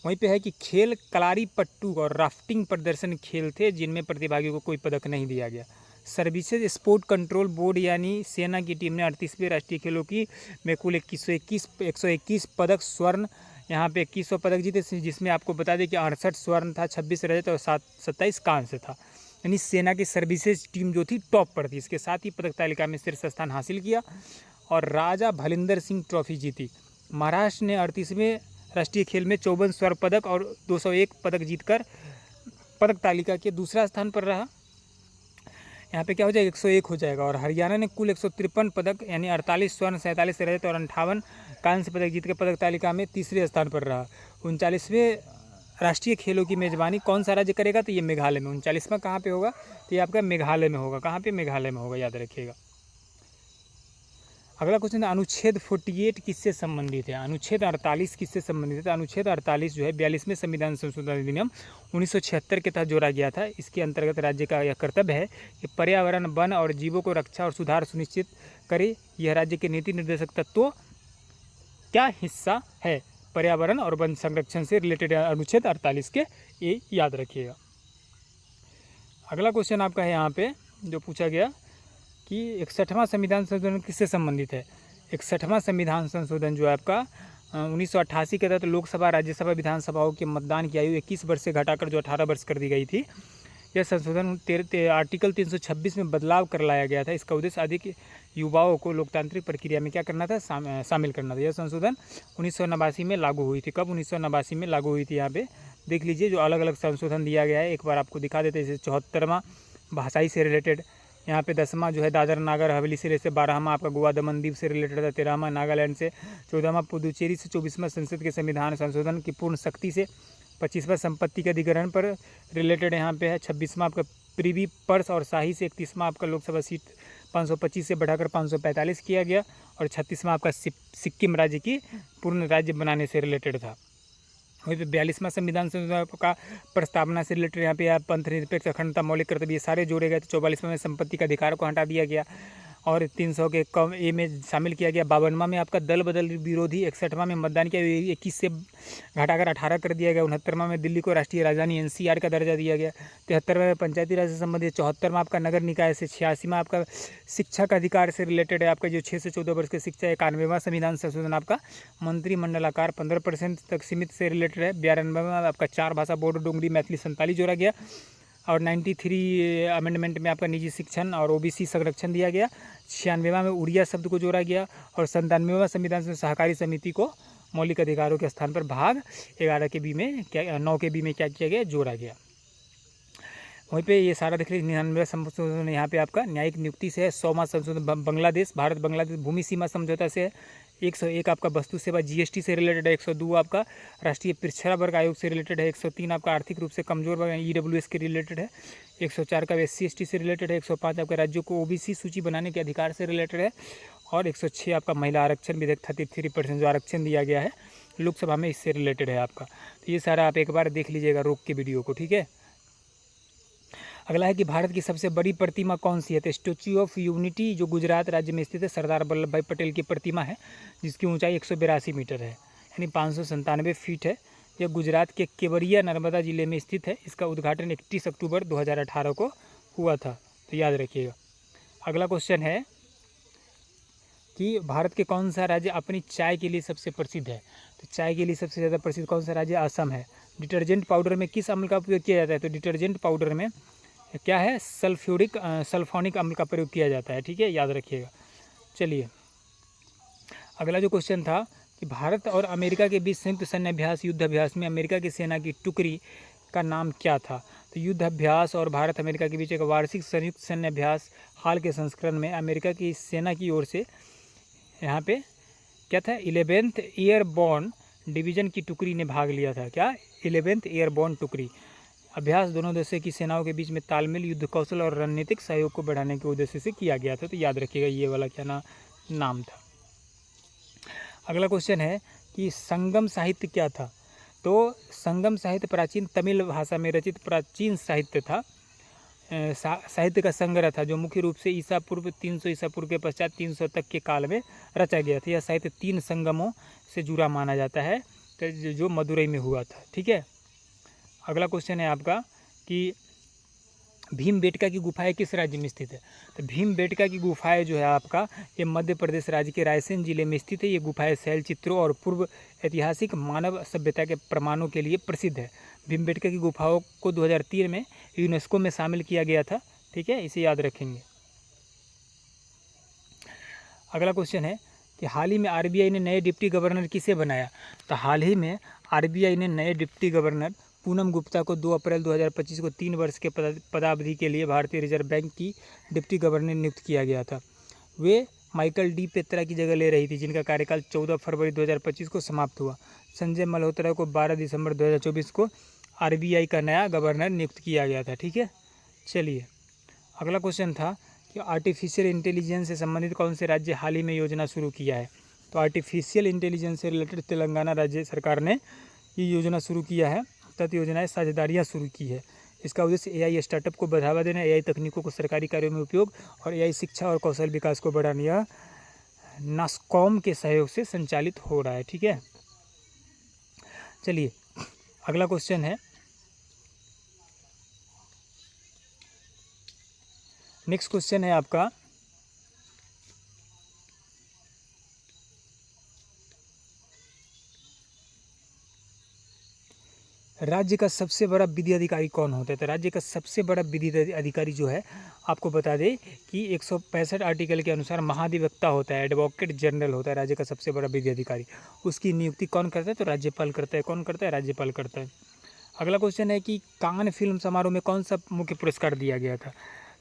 वहीं पे है कि खेल कलारी पट्टू और राफ्टिंग प्रदर्शन खेल थे, जिनमें प्रतिभागियों को कोई पदक नहीं दिया गया। सर्विसेज स्पोर्ट कंट्रोल बोर्ड यानी सेना की टीम ने 38वें राष्ट्रीय खेलों की में कुल 121 पदक, स्वर्ण यहाँ पे 2100 पदक जीते, जिसमें आपको बता दें कि 68 स्वर्ण था, 26 रजत और 27 कांस्य था। यानी सेना की सर्विसेज टीम जो थी टॉप पर थी। इसके साथ ही पदक तालिका में शीर्ष स्थान हासिल किया और राजा भलिंदर सिंह ट्रॉफी जीती। महाराष्ट्र ने 38वें राष्ट्रीय खेल में 54 स्वर्ण पदक और 201 पदक जीतकर पदक तालिका के दूसरा स्थान पर रहा। यहाँ पे क्या हो जाएगा? 101 हो जाएगा। और हरियाणा ने कुल 153 पदक यानी 48 स्वर्ण, 47 रजत और 58 कांस्य पदक जीतकर पदक तालिका में तीसरे स्थान पर रहा। 39वें राष्ट्रीय खेलों की मेजबानी कौन सा राज्य करेगा? तो ये मेघालय में। 39वां कहाँ पे होगा? तो ये आपका मेघालय में होगा। कहाँ पे? मेघालय में होगा, याद रखिएगा। अगला क्वेश्चन है अनुच्छेद 48 किससे संबंधित है? अनुच्छेद 48 किससे संबंधित है? तो अनुच्छेद 48 जो है 42वें संविधान संशोधन अधिनियम 1976 के तहत जोड़ा गया था। इसके अंतर्गत राज्य का यह कर्तव्य है कि पर्यावरण, वन और जीवों को रक्षा और सुधार सुनिश्चित करे। यह राज्य के नीति निर्देशक तत्वों क्या हिस्सा है? पर्यावरण और वन संरक्षण से रिलेटेड अनुच्छेद 48 के, ये याद रखिएगा। अगला क्वेश्चन आपका है यहाँ पे जो पूछा गया कि 61वां संविधान संशोधन किससे संबंधित है। 61वां संविधान संशोधन जो है आपका 1988 के तहत लोकसभा, राज्यसभा, विधानसभाओं के मतदान की आयु 21 वर्ष से घटाकर जो 18 वर्ष कर दी गई थी। यह संशोधन आर्टिकल 326 में बदलाव कर लाया गया था। इसका उद्देश्य अधिक युवाओं को लोकतांत्रिक प्रक्रिया में क्या करना था, शामिल करना था। यह संशोधन 1989 में लागू हुई थी। कब? 1989 में लागू हुई थी। यहाँ पे देख लीजिए जो अलग अलग संशोधन दिया गया है, एक बार आपको दिखा देते हैं। जैसे 74वां भाषाई से रिलेटेड, यहाँ पे 10वां जो है दादर नागर हवेली से, जैसे 12वां आपका गोवा दमन दीव से रिलेटेड था, 13वां नागालैंड से, 14वां पुदुचेरी से, 24वां संसद के संविधान संशोधन की पूर्ण शक्ति से, 25वां संपत्ति के अधिग्रहण पर रिलेटेड यहाँ पे है, 26वां आपका प्रीवी पर्स और शाही से, 31वां आपका लोकसभा सीट 525 से बढ़ाकर 545 किया गया, और 36वां आपका सिक्किम राज्य की पूर्ण राज्य बनाने से रिलेटेड था। वहीं पे 42वां संविधान संशोधन का प्रस्तावना से रिलेटेड यहाँ पे पंथ निरपेक्ष अखंडता, मौलिक कर्तव्य, ये सारे जोड़े गए। तो 44वां में संपत्ति का अधिकार को हटा दिया गया और 300 के कम ए में शामिल किया गया। 52वां में आपका दल बदल विरोधी, 61वां में मतदान किया 21 से घटाकर 18 कर दिया गया। 69वां में दिल्ली को राष्ट्रीय राजधानी NCR का दर्जा दिया गया। 73वां में पंचायती राज से संबंधित, 74वां आपका नगर निकाय से, 86वां आपका शिक्षा का अधिकार से रिलेटेड है आपका जो 6 से 14 वर्ष की शिक्षा है। 91वां संविधान संशोधन आपका मंत्रिमंडलाकार 15% तक सीमित से रिलेटेड है। 92वां आपका 4 भाषा बोडो, डोंगरी, मैथिली, संताली जोड़ा गया। और 93 अमेंडमेंट में आपका निजी शिक्षण और OBC संरक्षण दिया गया। 96वां में उड़िया शब्द को जोड़ा गया। और 97वां संविधान से सहकारी समिति को मौलिक अधिकारों के स्थान पर भाग 11 के बी में क्या 9 के बी में क्या किया गया, जोड़ा गया। वहीं पे ये सारा देख लीजिए। 99वां संशोधन यहाँ पे आपका न्यायिक नियुक्ति से है। 100वां संशोधन बांग्लादेश, भारत बांग्लादेश भूमि सीमा समझौता से है। 101 आपका वस्तु सेवा GST से रिलेटेड है। 102 आपका राष्ट्रीय पिछड़ा वर्ग आयोग से रिलेटेड है। 103 आपका आर्थिक रूप से कमजोर वर्ग EWS के रिलेटेड है। 104 का SC/ST से रिलेटेड है। 105 आपका राज्यों को OBC सूची बनाने के अधिकार से रिलेटेड है। और 106 आपका महिला आरक्षण विधेयक 33% जो आरक्षण दिया गया है लोकसभा में, इससे रिलेटेड है आपका। तो ये सारा आप एक बार देख लीजिएगा रोक के वीडियो को, ठीक है। अगला है कि भारत की सबसे बड़ी प्रतिमा कौन सी है। तो स्टैच्यू ऑफ यूनिटी जो गुजरात राज्य में स्थित है, सरदार वल्लभ भाई पटेल की प्रतिमा है, जिसकी ऊंचाई 182 मीटर है, यानी 597 फीट है। यह गुजरात के केवड़िया नर्मदा जिले में स्थित है। इसका उद्घाटन 31 अक्टूबर 2018 को हुआ था, तो याद रखिएगा। अगला क्वेश्चन है कि भारत के कौन सा राज्य अपनी चाय के लिए सबसे प्रसिद्ध है। तो चाय के लिए सबसे ज़्यादा प्रसिद्ध कौन सा राज्य? असम है। डिटर्जेंट पाउडर में किस अम्ल का उपयोग किया जाता है? तो डिटर्जेंट पाउडर में क्या है, सल्फोनिक अम्ल का प्रयोग किया जाता है, ठीक है, याद रखिएगा। चलिए अगला जो क्वेश्चन था कि भारत और अमेरिका के बीच संयुक्त सैन्य अभ्यास, युद्ध अभ्यास में अमेरिका की सेना की टुकड़ी का नाम क्या था। तो युद्ध अभ्यास और भारत अमेरिका के बीच एक वार्षिक संयुक्त सैन्य अभ्यास हाल के संस्करण में अमेरिका की सेना की ओर से यहाँ पे क्या था, 11th एयरबोर्न डिवीज़न की टुकड़ी ने भाग लिया था। क्या? 11th एयरबोर्न टुकड़ी। अभ्यास दोनों देशों की सेनाओं के बीच में तालमेल, युद्ध कौशल और रणनीतिक सहयोग को बढ़ाने के उद्देश्य से किया गया था। तो याद रखिएगा ये वाला क्या नाम था। अगला क्वेश्चन है कि संगम साहित्य क्या था। तो संगम साहित्य प्राचीन तमिल भाषा में रचित प्राचीन साहित्य था, साहित्य का संग्रह था जो मुख्य रूप से ईसा पूर्व 300 ईसा पूर्व के पश्चात 300 तक के काल में रचा गया था। यह साहित्य 3 संगमों से जुड़ा माना जाता है जो मदुरई में हुआ था, ठीक है। अगला क्वेश्चन है आपका कि भीमबेटका की गुफाएं किस राज्य में स्थित है। तो भीमबेटका की गुफाएं जो है आपका ये मध्य प्रदेश राज्य के रायसेन जिले में स्थित है। ये गुफाएं शैल चित्रों और पूर्व ऐतिहासिक मानव सभ्यता के प्रमाणों के लिए प्रसिद्ध है। भीमबेटका की गुफाओं को 2003 में यूनेस्को में शामिल किया गया था, ठीक है, इसे याद रखेंगे। अगला क्वेश्चन है कि हाल ही में RBI ने नए डिप्टी गवर्नर किसे बनाया। तो हाल ही में RBI ने नए डिप्टी गवर्नर पूनम गुप्ता को 2 अप्रैल 2025 को 3 वर्ष के पदावधि के लिए भारतीय रिजर्व बैंक की डिप्टी गवर्नर नियुक्त किया गया था। वे माइकल डी पेत्रा की जगह ले रही थी, जिनका कार्यकाल 14 फरवरी 2025 को समाप्त हुआ। संजय मल्होत्रा को 12 दिसंबर 2024 को RBI का नया गवर्नर नियुक्त किया गया था, ठीक है। चलिए अगला क्वेश्चन था कि आर्टिफिशियल इंटेलिजेंस से संबंधित कौन से राज्य हाल ही में योजना शुरू किया है। तो आर्टिफिशियल इंटेलिजेंस से रिलेटेड तेलंगाना राज्य सरकार ने ये योजना शुरू किया है। तथा योजनाएं साझेदारियाँ शुरू की है। इसका उद्देश्य AI स्टार्टअप को बढ़ावा देना, AI तकनीकों को सरकारी कार्यों में उपयोग और AI शिक्षा और कौशल विकास को बढ़ाना, यह नास्कॉम के सहयोग से संचालित हो रहा है, ठीक है। चलिए अगला क्वेश्चन है, नेक्स्ट क्वेश्चन है आपका राज्य का सबसे बड़ा विधि अधिकारी कौन होता है? तो राज्य का सबसे बड़ा विधि अधिकारी जो है, आपको बता दें कि 165 आर्टिकल के अनुसार महाधिवक्ता होता है, एडवोकेट जनरल होता है राज्य का सबसे बड़ा विधि अधिकारी। उसकी नियुक्ति कौन करता है? तो राज्यपाल करता है। कौन करता है? राज्यपाल करता है। अगला क्वेश्चन है कि कान फिल्म समारोह में कौन सा मुख्य पुरस्कार दिया गया था?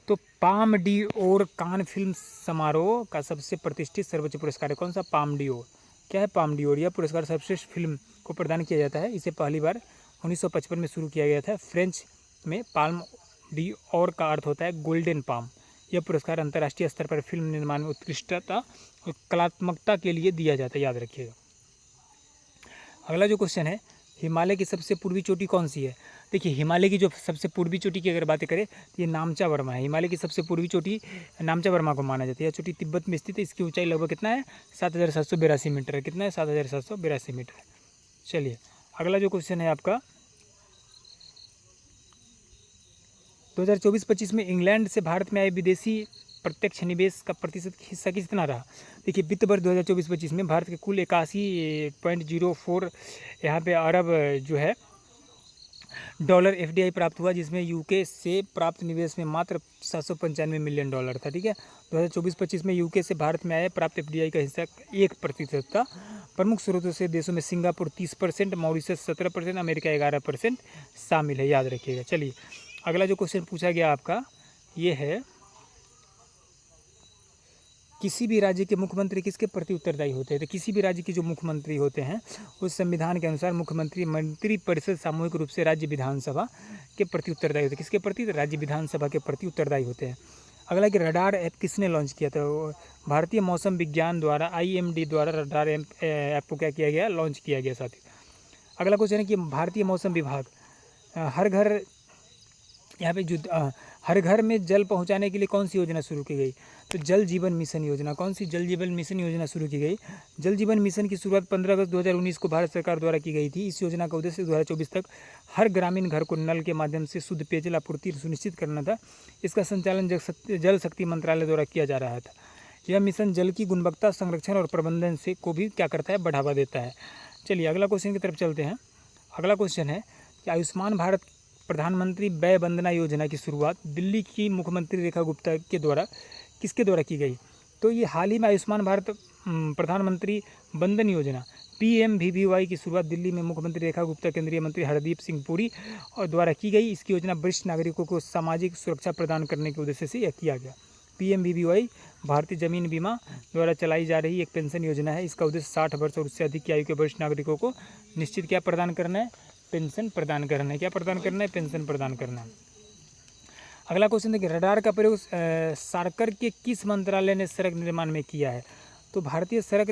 तो पाम डी ओर कान फिल्म समारोह का सबसे प्रतिष्ठित सर्वोच्च पुरस्कार है। कौन सा? पाम डी ओर। क्या है पाम डी ओर? यह पुरस्कार सर्वश्रेष्ठ फिल्म को प्रदान किया जाता है। इसे पहली बार 1955 में शुरू किया गया था। फ्रेंच में पाल्म डी ओर का अर्थ होता है गोल्डन पाम। यह पुरस्कार अंतर्राष्ट्रीय स्तर पर फिल्म निर्माण में उत्कृष्टता और कलात्मकता के लिए दिया जाता है, याद रखिएगा। अगला जो क्वेश्चन है, हिमालय की सबसे पूर्वी चोटी कौन सी है? देखिए, हिमालय की जो सबसे पूर्वी चोटी की अगर बातें करें तो ये नामचा वर्मा है। हिमालय की सबसे पूर्वी चोटी नामचा वर्मा को माना जाता है। यह चोटी तिब्बत में स्थित है। इसकी ऊंचाई लगभग कितना है? 7,782 मीटर है। कितना है? 7,782 मीटर है। चलिए, अगला जो क्वेश्चन है आपका, 2024-25 में इंग्लैंड से भारत में आए विदेशी प्रत्यक्ष निवेश का प्रतिशत हिस्सा कितना रहा? देखिए, वित्त वर्ष 2024-25 में भारत के कुल 81.04 यहाँ पे अरब जो है डॉलर FDI प्राप्त हुआ, जिसमें यूके से प्राप्त निवेश में मात्र 795 मिलियन डॉलर था। ठीक है, 2024-25 में यूके से भारत में आए प्राप्त FDI का हिस्सा 1% था। प्रमुख स्रोतों से देशों में सिंगापुर 30%, मॉरिशस 17%, अमेरिका 11% शामिल है, याद रखिएगा। चलिए, अगला जो क्वेश्चन पूछा गया आपका ये है, किसी भी राज्य के मुख्यमंत्री किसके प्रति उत्तरदायी होते हैं? तो किसी भी राज्य के जो मुख्यमंत्री होते हैं उस संविधान के अनुसार मुख्यमंत्री मंत्रिपरिषद सामूहिक रूप से राज्य विधानसभा के प्रति उत्तरदायी होते हैं। किसके प्रति? तो राज्य विधानसभा के प्रति उत्तरदायी होते हैं। अगला कि रडार ऐप किसने लॉन्च किया था? भारतीय मौसम विज्ञान द्वारा, IMD द्वारा रडार ऐप को क्या किया गया? लॉन्च किया गया साथी। अगला क्वेश्चन है कि भारतीय मौसम विभाग हर घर यहाँ पे जो हर घर में जल पहुँचाने के लिए कौन सी योजना शुरू की गई? तो जल जीवन मिशन योजना। कौन सी? जल जीवन मिशन योजना शुरू की गई। जल जीवन मिशन की शुरुआत 15 अगस्त 2019 को भारत सरकार द्वारा की गई थी। इस योजना का उद्देश्य 2024 तक हर ग्रामीण घर को नल के माध्यम से शुद्ध पेयजल आपूर्ति सुनिश्चित करना था। इसका संचालन जल शक्ति मंत्रालय द्वारा किया जा रहा था। यह मिशन जल की गुणवत्ता, संरक्षण और प्रबंधन से को भी क्या करता है? बढ़ावा देता है। चलिए, अगला क्वेश्चन की तरफ चलते हैं। अगला क्वेश्चन है कि आयुष्मान भारत प्रधानमंत्री वय वंदना योजना की शुरुआत दिल्ली की मुख्यमंत्री रेखा गुप्ता के द्वारा किसके द्वारा की गई? तो ये हाल ही में आयुष्मान भारत प्रधानमंत्री वंदन योजना PMVVY की शुरुआत दिल्ली में मुख्यमंत्री रेखा गुप्ता, केंद्रीय मंत्री हरदीप सिंह पुरी और द्वारा की गई। इसकी योजना वरिष्ठ नागरिकों को सामाजिक सुरक्षा प्रदान करने के उद्देश्य से यह किया गया। PMVVY भारतीय जमीन बीमा द्वारा चलाई जा रही एक पेंशन योजना है। इसका उद्देश्य 60 वर्ष और उससे अधिक की आयु के वरिष्ठ नागरिकों को निश्चित क्या प्रदान करना है? पेंशन प्रदान करना है। क्या प्रदान करना है? पेंशन प्रदान करना है। अगला क्वेश्चन देखिए, रडार का प्रयोग सरकार के किस मंत्रालय ने सड़क निर्माण में किया है? तो भारतीय सड़क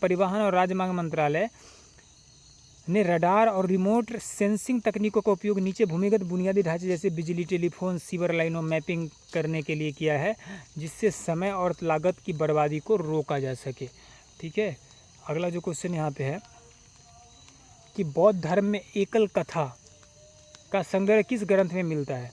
परिवहन और राजमार्ग मंत्रालय ने रडार और रिमोट सेंसिंग तकनीकों का उपयोग नीचे भूमिगत बुनियादी ढांचे जैसे बिजली, टेलीफोन, सीवर लाइनों मैपिंग करने के लिए किया है, जिससे समय और लागत की बर्बादी को रोका जा सके। ठीक है, अगला जो क्वेश्चन यहाँ पे है कि बौद्ध धर्म में एकल कथा का संग्रह किस ग्रंथ में मिलता है?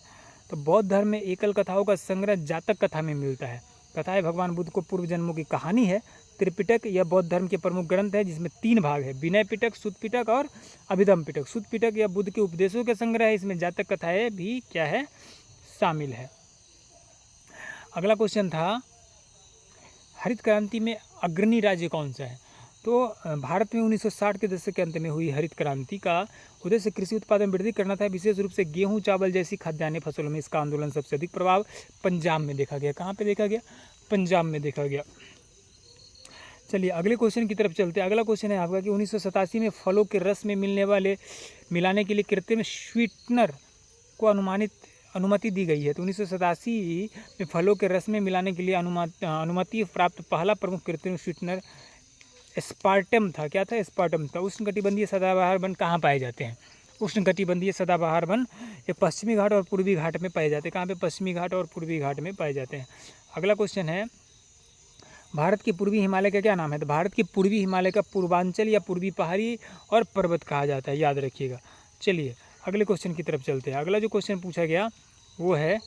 तो बौद्ध धर्म में एकल कथाओं का संग्रह जातक कथा में मिलता है। कथाएं भगवान बुद्ध को पूर्व जन्मों की कहानी है। त्रिपिटक यह बौद्ध धर्म के प्रमुख ग्रंथ है, जिसमें 3 भाग है, विनय पिटक, सुत्त पिटक और अभिधम पिटक। सुत्त पिटक यह बुद्ध के उपदेशों के संग्रह है। इसमें जातक कथाएं भी क्या है? शामिल है। अगला क्वेश्चन था, हरित क्रांति में अग्रणी राज्य कौन सा है? तो भारत में 1960 के दशक के अंत में हुई हरित क्रांति का उद्देश्य कृषि उत्पादन में वृद्धि करना था। विशेष रूप से गेहूं, चावल जैसी खाद्यान्य फसलों में इसका आंदोलन सबसे अधिक प्रभाव पंजाब में देखा गया। कहाँ पे देखा गया? पंजाब में देखा गया। चलिए, अगले क्वेश्चन की तरफ चलते हैं। अगला क्वेश्चन है आपका कि 1987 में फलों के रस में मिलाने के लिए कृत्रिम स्वीटनर को अनुमति दी गई है। तो 1987 में फलों के रस में मिलाने के लिए अनुमति प्राप्त पहला प्रमुख कृत्रिम स्वीटनर एस्पार्टम था। क्या था? एस्पार्टम था। उष्णकटिबंधीय सदाबहार वन कहाँ पाए जाते हैं? उष्णकटिबंधीय सदाबहार वन ये पश्चिमी घाट और पूर्वी घाट में पाए जाते हैं। कहाँ पे? पश्चिमी घाट और पूर्वी घाट में पाए जाते हैं। अगला क्वेश्चन है, भारत के पूर्वी हिमालय का क्या नाम है? तो भारत के पूर्वी हिमालय का पूर्वांचल या पूर्वी पहाड़ी और पर्वत कहा जाता है, याद रखिएगा। चलिए, अगले क्वेश्चन की तरफ चलते हैं। अगला जो क्वेश्चन पूछा गया वो है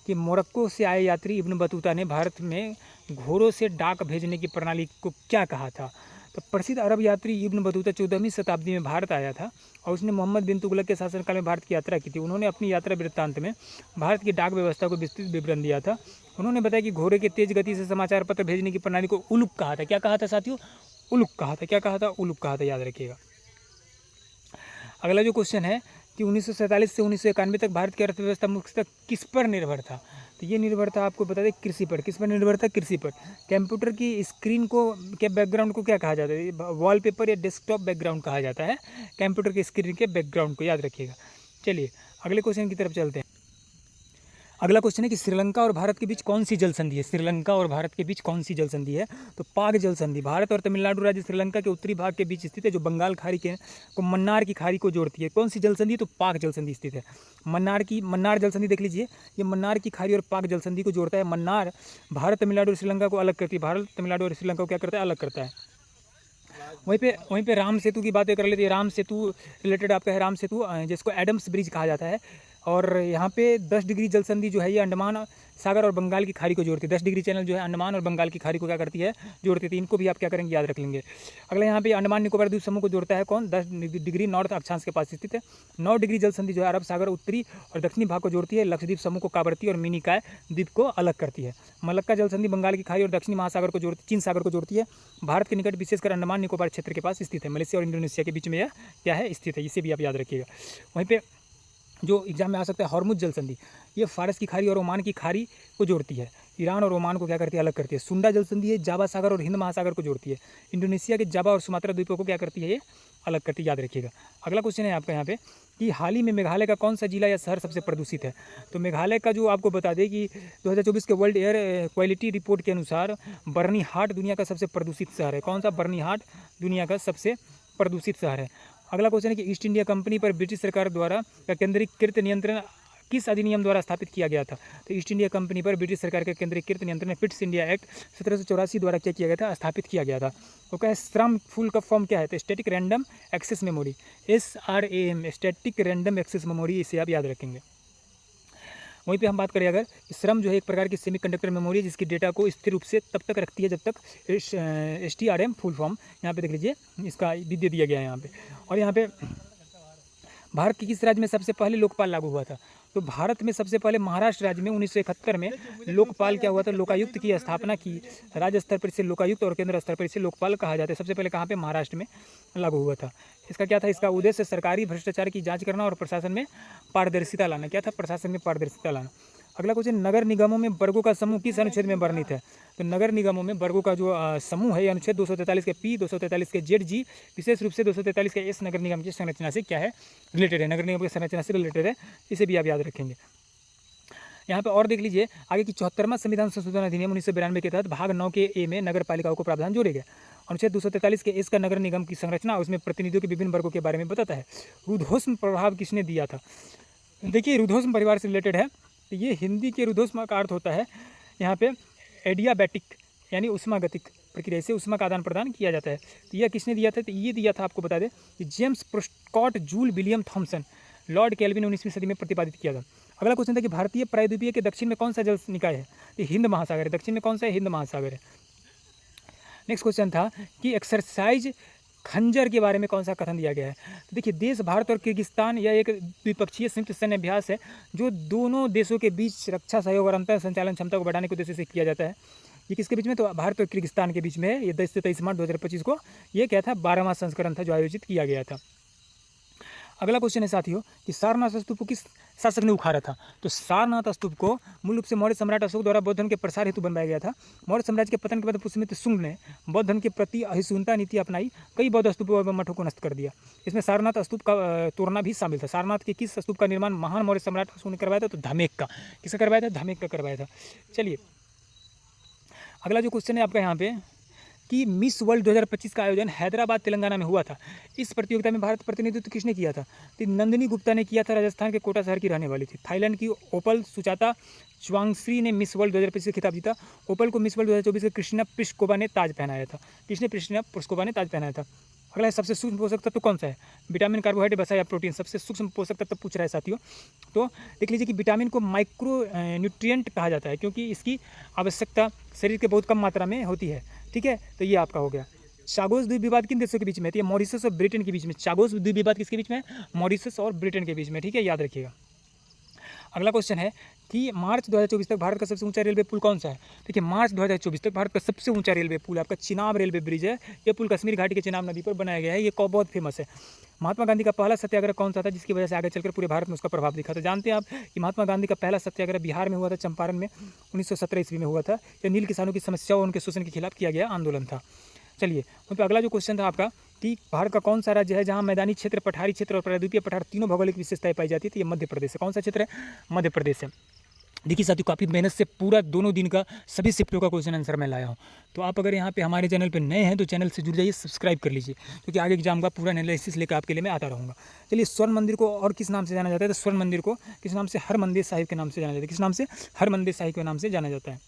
कि मोरक्को से आए यात्री इब्न बतूता ने भारत में घोड़ों से डाक भेजने की प्रणाली को क्या कहा था? तो प्रसिद्ध अरब यात्री इब्न बतूता 14वीं शताब्दी में भारत आया था और उसने मोहम्मद बिन तुगलक के शासनकाल में भारत की यात्रा की थी। उन्होंने अपनी यात्रा वृत्तांत में भारत की डाक व्यवस्था को विस्तृत विवरण दिया था। उन्होंने बताया कि घोड़े के तेज गति से समाचार पत्र भेजने की प्रणाली को उलुक कहा था। क्या कहा था साथियों? उलुक कहा था। क्या कहा था? उलुक कहा था, याद रखिएगा। अगला जो क्वेश्चन है कि 1947 से 1991 तक भारत की अर्थव्यवस्था मुख्यतः किस पर निर्भर था? तो ये निर्भर था, आपको बता दें, कृषि पर। किस पर निर्भर था? कृषि पर। कंप्यूटर की स्क्रीन को के बैकग्राउंड को क्या कहा जाता है? वॉलपेपर या डेस्कटॉप बैकग्राउंड कहा जाता है कंप्यूटर की स्क्रीन के बैकग्राउंड को, याद रखिएगा। चलिए अगले क्वेश्चन की तरफ चलते हैं। अगला क्वेश्चन है कि श्रीलंका और भारत के बीच कौन सी जल संधि है? श्रीलंका और भारत के बीच कौन सी जल संधि है? तो पाक जल संधि। भारत और तमिलनाडु राज्य श्रीलंका के उत्तरी भाग के बीच स्थित है, जो बंगाल खाड़ी के को मन्नार की खाड़ी को जोड़ती है। कौन सी जल संधि? तो पाक जल संधि स्थित है। मन्नार जल संधि देख लीजिए, ये मन्नार की खाड़ी और पाक जल संधि को जोड़ता है। मन्नार भारत, तमिलनाडु और श्रीलंका को अलग करती है। भारत, तमिलनाडु और श्रीलंका को क्या करता है? अलग करता है। वहीं पे राम सेतु की बातें कर लेते हैं। राम सेतु रिलेटेड आपका है, राम सेतु जिसको एडम्स ब्रिज कहा जाता है। और यहाँ पे 10 डिग्री जल संधि जो है ये अंडमान सागर और बंगाल की खाड़ी को जोड़ती है। 10 डिग्री चैनल जो है अंडमान और बंगाल की खाड़ी को क्या करती है? जोड़ती है। इनको भी आप क्या करेंगे? याद रख लेंगे। अगला यहाँ पे अंडमान निकोबार द्वीप समूह को जोड़ता है कौन? 10 डिग्री नॉर्थ अक्षांश के पास स्थित है। 9 डिग्री जल संधि जो है अरब सागर उत्तरी और दक्षिणी भाग को जोड़ती है। लक्षद्वीप समूह को कावरती और मिनिकॉय द्वीप को अलग करती है। मलक्का जल संधि बंगाल की खाड़ी और दक्षिणी महासागर को जोड़ती, चीन सागर को जोड़ती है। भारत के निकट विशेषकर अंडमान निकोबार क्षेत्र के पास स्थित है। मलेशिया और इंडोनेशिया के बीच में यह क्या है? स्थित है। इसे भी आप याद रखिएगा। वहीं पे जो एग्जाम में आ सकता है, हॉर्मुज जल संधि, ये फारस की खाड़ी और ओमान की खाड़ी को जोड़ती है। ईरान और ओमान को क्या करती है? अलग करती है। सुंडा जल संधि है, जावा सागर और हिंद महासागर को जोड़ती है। इंडोनेशिया के जावा और सुमात्रा द्वीपों को क्या करती है? ये अलग करती है, याद रखिएगा। अगला क्वेश्चन है आपका यहाँ पे कि हाल ही में मेघालय का कौन सा जिला या शहर सबसे प्रदूषित है? तो मेघालय का जो आपको बता दें कि 2024 के वर्ल्ड एयर क्वालिटी रिपोर्ट के अनुसार बर्नीहाट दुनिया का सबसे प्रदूषित शहर है। कौन सा? बर्नीहाट दुनिया का सबसे प्रदूषित शहर है। अगला क्वेश्चन है कि ईस्ट इंडिया कंपनी पर ब्रिटिश सरकार द्वारा केंद्रीकृत नियंत्रण किस अधिनियम द्वारा स्थापित किया गया था? तो ईस्ट इंडिया कंपनी पर ब्रिटिश सरकार का केंद्रीकृत नियंत्रण पिट्स इंडिया एक्ट 1784 द्वारा क्या किया गया था? स्थापित किया गया था। वो क्या है? श्रम फुल का फॉर्म क्या है? तो static random access memory, SRAM, static random access memory, इसे आप याद रखेंगे। वहीं पे हम बात करें अगर, श्रम जो है एक प्रकार की सेमीकंडक्टर मेमोरी है जिसकी डेटा को स्थिर रूप से तब तक रखती है जब तक STRM फुल फॉर्म यहाँ पे देख लीजिए, इसका भी दे दिया गया है यहाँ पे। और यहाँ पे भारत के किस राज्य में सबसे पहले लोकपाल लागू हुआ था? तो भारत में सबसे पहले महाराष्ट्र राज्य में 1971 में लोकपाल क्या हुआ था? लोकायुक्त की स्थापना की। राज्य स्तर पर इसे लोकायुक्त और केंद्र स्तर पर इसे लोकपाल कहा जाता है। सबसे पहले कहाँ पे? महाराष्ट्र में लागू हुआ था। इसका क्या था? इसका उद्देश्य सरकारी भ्रष्टाचार की जांच करना और प्रशासन में पारदर्शिता लाना। क्या था? प्रशासन में पारदर्शिता लाना। अगला क्वेश्चन, नगर निगमों में वर्गों का समूह किस अनुच्छेद में वर्णित है? तो नगर निगमों में वर्गों का जो समूह है, ये अनुच्छेद 243 के P, 243 के ZG, विशेष रूप से 243 के S नगर निगम की संरचना से क्या है? रिलेटेड है। नगर निगम की संरचना से रिलेटेड है। इसे भी आप याद रखेंगे। यहाँ पे और देख लीजिए आगे की 74वां संविधान संशोधन अधिनियम 1992 के तहत भाग 9 के A में नगर पालिकाओं को प्रावधान जोड़े गए। अनुच्छेद 243 के S का नगर निगम की संरचना, उसमें प्रतिनिधियों के विभिन्न वर्गों के बारे में बताता है। रुद्धोष्म प्रभाव किसने दिया था? देखिए, रुद्धोष्म परिवार से रिलेटेड है। तो ये हिंदी के रुद्धोष्म का अर्थ होता है यहाँ पे एडियाबैटिक, यानी उष्मागतिक प्रक्रिया से उष्मा का आदान प्रदान किया जाता है। तो यह किसने दिया था? तो ये दिया था, आपको बता दें, कि James Prescott Joule William Thomson, Lord Kelvin ने 19वीं सदी में प्रतिपादित किया था। अगला क्वेश्चन था कि भारतीय प्रायद्वीपीय के दक्षिण में कौन सा जल निकाय है? तो हिंद महासागर है। दक्षिण में कौन सा है? हिंद महासागर है। नेक्स्ट क्वेश्चन था कि एक्सरसाइज खंजर के बारे में कौन सा कथन दिया गया है? तो देखिए, देश भारत और किर्गिस्तान यह एक द्विपक्षीय संयुक्त सैन्य अभ्यास है जो दोनों देशों के बीच रक्षा सहयोग और अंतर संचालन क्षमता को बढ़ाने के उद्देश्य से किया जाता है। ये किसके बीच में? तो भारत और किर्गिस्तान के बीच में है। ये 10 से 23 मार्च 2025 को ये क्या था? 12वां संस्करण था जो आयोजित किया गया था। अगला क्वेश्चन है साथियों कि सारनाथ स्तूप को किस शासक ने उखाड़ा था? तो सारनाथ स्तूप को मूल रूप से मौर्य सम्राट अशोक द्वारा बौद्ध धर्म के प्रसार हेतु बनवाया गया था। मौर्य साम्राज्य के पतन के बाद पुष्यमित्र शुंग ने बौद्ध धर्म के प्रति अहिंसुता नीति अपनाई, कई बौद्ध स्तूपों व मठों को नष्ट कर दिया। इसमें सारनाथ स्तूप का तोड़ना भी शामिल था। सारनाथ के किस स्तूप का निर्माण महान मौर्य सम्राट अशोक ने करवाया था? तो धमेक का। किसका करवाया था? धमेक का करवाया था। चलिए अगला जो क्वेश्चन है आपका यहाँ पे कि मिस वर्ल्ड 2025 का आयोजन हैदराबाद तेलंगाना में हुआ था। इस प्रतियोगिता में भारत प्रतिनिधित्व किसने किया था? तो नंदिनी गुप्ता ने किया था, राजस्थान के कोटा शहर की रहने वाली थी। थाईलैंड की ओपल सुचाता च्वांगश्री ने मिस वर्ल्ड 2025 का खिताब जीता। ओपल को मिस वर्ल्ड 2024 के कृष्णा प्लिस्कोवा ने ताज पहनाया था। किसने? कृष्णा प्लिस्कोवा ने ताज पहनाया था। अगला है सबसे सूक्ष्म पोषक तत्व कौन सा है? विटामिन, कार्बोहाइड्रेट, वसा या प्रोटीन? सबसे सूक्ष्म पोषक तत्व पूछ रहा है साथियों। तो देख लीजिए कि विटामिन को माइक्रो न्यूट्रिएंट कहा जाता है क्योंकि इसकी आवश्यकता शरीर के बहुत कम मात्रा में होती है। ठीक है, तो ये आपका हो गया। चागोस द्वीप विवाद किन देशों के बीच में है? तो ये मॉरिशस और ब्रिटेन के बीच में। चागोस द्वीप विवाद किसके बीच में है? मॉरिशस और ब्रिटेन के बीच में, ठीक है, याद रखिएगा। अगला क्वेश्चन है कि मार्च 2024 तक भारत का सबसे ऊंचा रेलवे पुल कौन सा है? देखिए मार्च 2024 तक भारत का सबसे ऊंचा रेलवे पुल आपका चिनाब रेलवे ब्रिज है। ये पुल कश्मीर घाटी के चिनाब नदी पर बनाया गया है। ये बहुत फेमस है। महात्मा गांधी का पहला सत्याग्रह कौन सा था जिसकी वजह से आगे चलकर पूरे भारत में उसका प्रभाव दिखा? तो जानते हैं आप कि महात्मा गांधी का पहला सत्याग्रह बिहार में हुआ था, चंपारण में 1917 ईस्वी में हुआ था। यह नील किसानों की समस्या और उनके शोषण के खिलाफ किया गया आंदोलन था। चलिए वहीं पर अगला जो क्वेश्चन था आपका कि भारत का कौन सा राज्य है जहां मैदानी क्षेत्र, पठारी क्षेत्र और प्रायद्वीपीय पठार तीनों भौगोलिक विशेषताएं पाई जाती है? तो ये मध्य प्रदेश है। कौन सा क्षेत्र है? मध्य प्रदेश है। देखिए साथियों, काफ़ी मेहनत से पूरा दोनों दिन का सभी शिफ्टों का क्वेश्चन आंसर मैं लाया हूँ। तो आप अगर यहाँ पे हमारे चैनल पे नए हैं तो चैनल से जुड़ जाइए, सब्सक्राइब कर लीजिए, क्योंकि आगे एग्जाम का पूरा एनालिसिस लेकर आपके लिए मैं आता रहूँगा। चलिए, स्वर्ण मंदिर को और किस नाम से जाना जाता है? तो स्वर्ण मंदिर को किस नाम से? हरमंदिर साहिब के नाम से जाना जाता है। किस नाम से? हरमंदिर साहिब के नाम से जाना जाता है।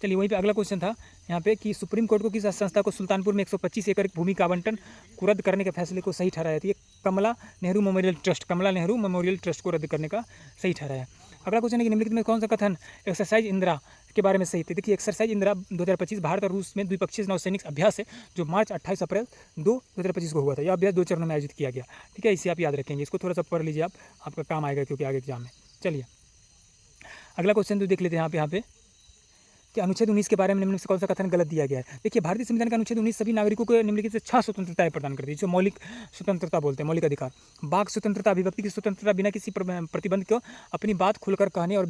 चलिए वहीं पे अगला क्वेश्चन था यहाँ पे कि सुप्रीम कोर्ट को किस संस्था को सुल्तानपुर में 125 एकड़ भूमि का आवंटन को रद्द करने के फैसले को सही ठहराया? तो ये कमला नेहरू मेमोरियल ट्रस्ट, कमला नेहरू मेमोरियल ट्रस्ट को रद्द करने का सही ठहराया। अगला क्वेश्चन है कि निम्नलिखित में कौन सा कथन एक्सरसाइज इंदिरा के बारे में सही थे? देखिए एक्सरसाइज इंदिरा 2025 भारत और रूस में द्विपक्षीय नौसैनिक अभ्यास है जो मार्च 28 अप्रैल 2025 को हुआ था। यह अभ्यास 2 चरणों में आयोजित किया गया, ठीक है, इसे आप याद रखेंगे। इसको थोड़ा सा पढ़ लीजिए आप, आपका काम आएगा क्योंकि आगे एग्जाम है। चलिए अगला क्वेश्चन तो देख लेते हैं यहाँ पे कि अनुच्छेद 19 के बारे में निम्नलिखित से कौन सा कथन गलत दिया गया है? देखिए भारतीय संविधान का अनुच्छेद 19 सभी नागरिकों को निम्नलिखित से 6 स्वतंत्रताएं प्रदान करती है, जो मौलिक स्वतंत्रता बोलते हैं, मौलिक अधिकार। वाक स्वतंत्रता, अभिव्यक्ति की स्वतंत्रता, बिना किसी प्रतिबंध को अपनी बात खुलकर कहने और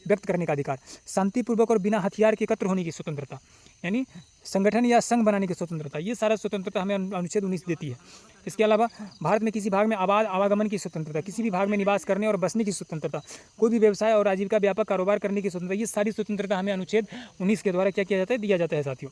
व्यक्त करने का अधिकार, शांतिपूर्वक और बिना हथियार के एकत्र होने की स्वतंत्रता, यानी संगठन या संघ बनाने की स्वतंत्रता, ये सारा स्वतंत्रता हमें अनुच्छेद 19 देती है। इसके अलावा भारत में किसी भाग में आवागमन की स्वतंत्रता, किसी भी भाग में निवास करने और बसने की स्वतंत्रता, कोई भी व्यवसाय और आजीविका व्यापक कारोबार करने की स्वतंत्रता, ये सारी स्वतंत्रता हमें अनुच्छेद 19 के द्वारा क्या किया जाता है? दिया जाता है साथियों।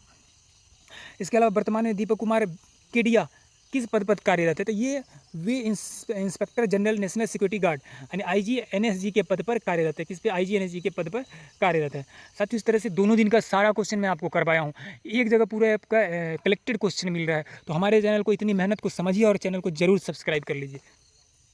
इसके अलावा वर्तमान में दीपक कुमार केडिया किस पद पर कार्यरत है? तो ये वे inspector general national security guard यानी IGNSG के पद पर कार्यरत है। किस पे? IGNSG के पद पर कार्यरत है। साथियों इस तरह से दोनों दिन का सारा क्वेश्चन मैं आपको करवाया हूँ, एक जगह पूरा आपका कलेक्टेड क्वेश्चन मिल रहा है। तो हमारे चैनल को इतनी मेहनत को समझिए और चैनल को जरूर सब्सक्राइब कर लीजिए।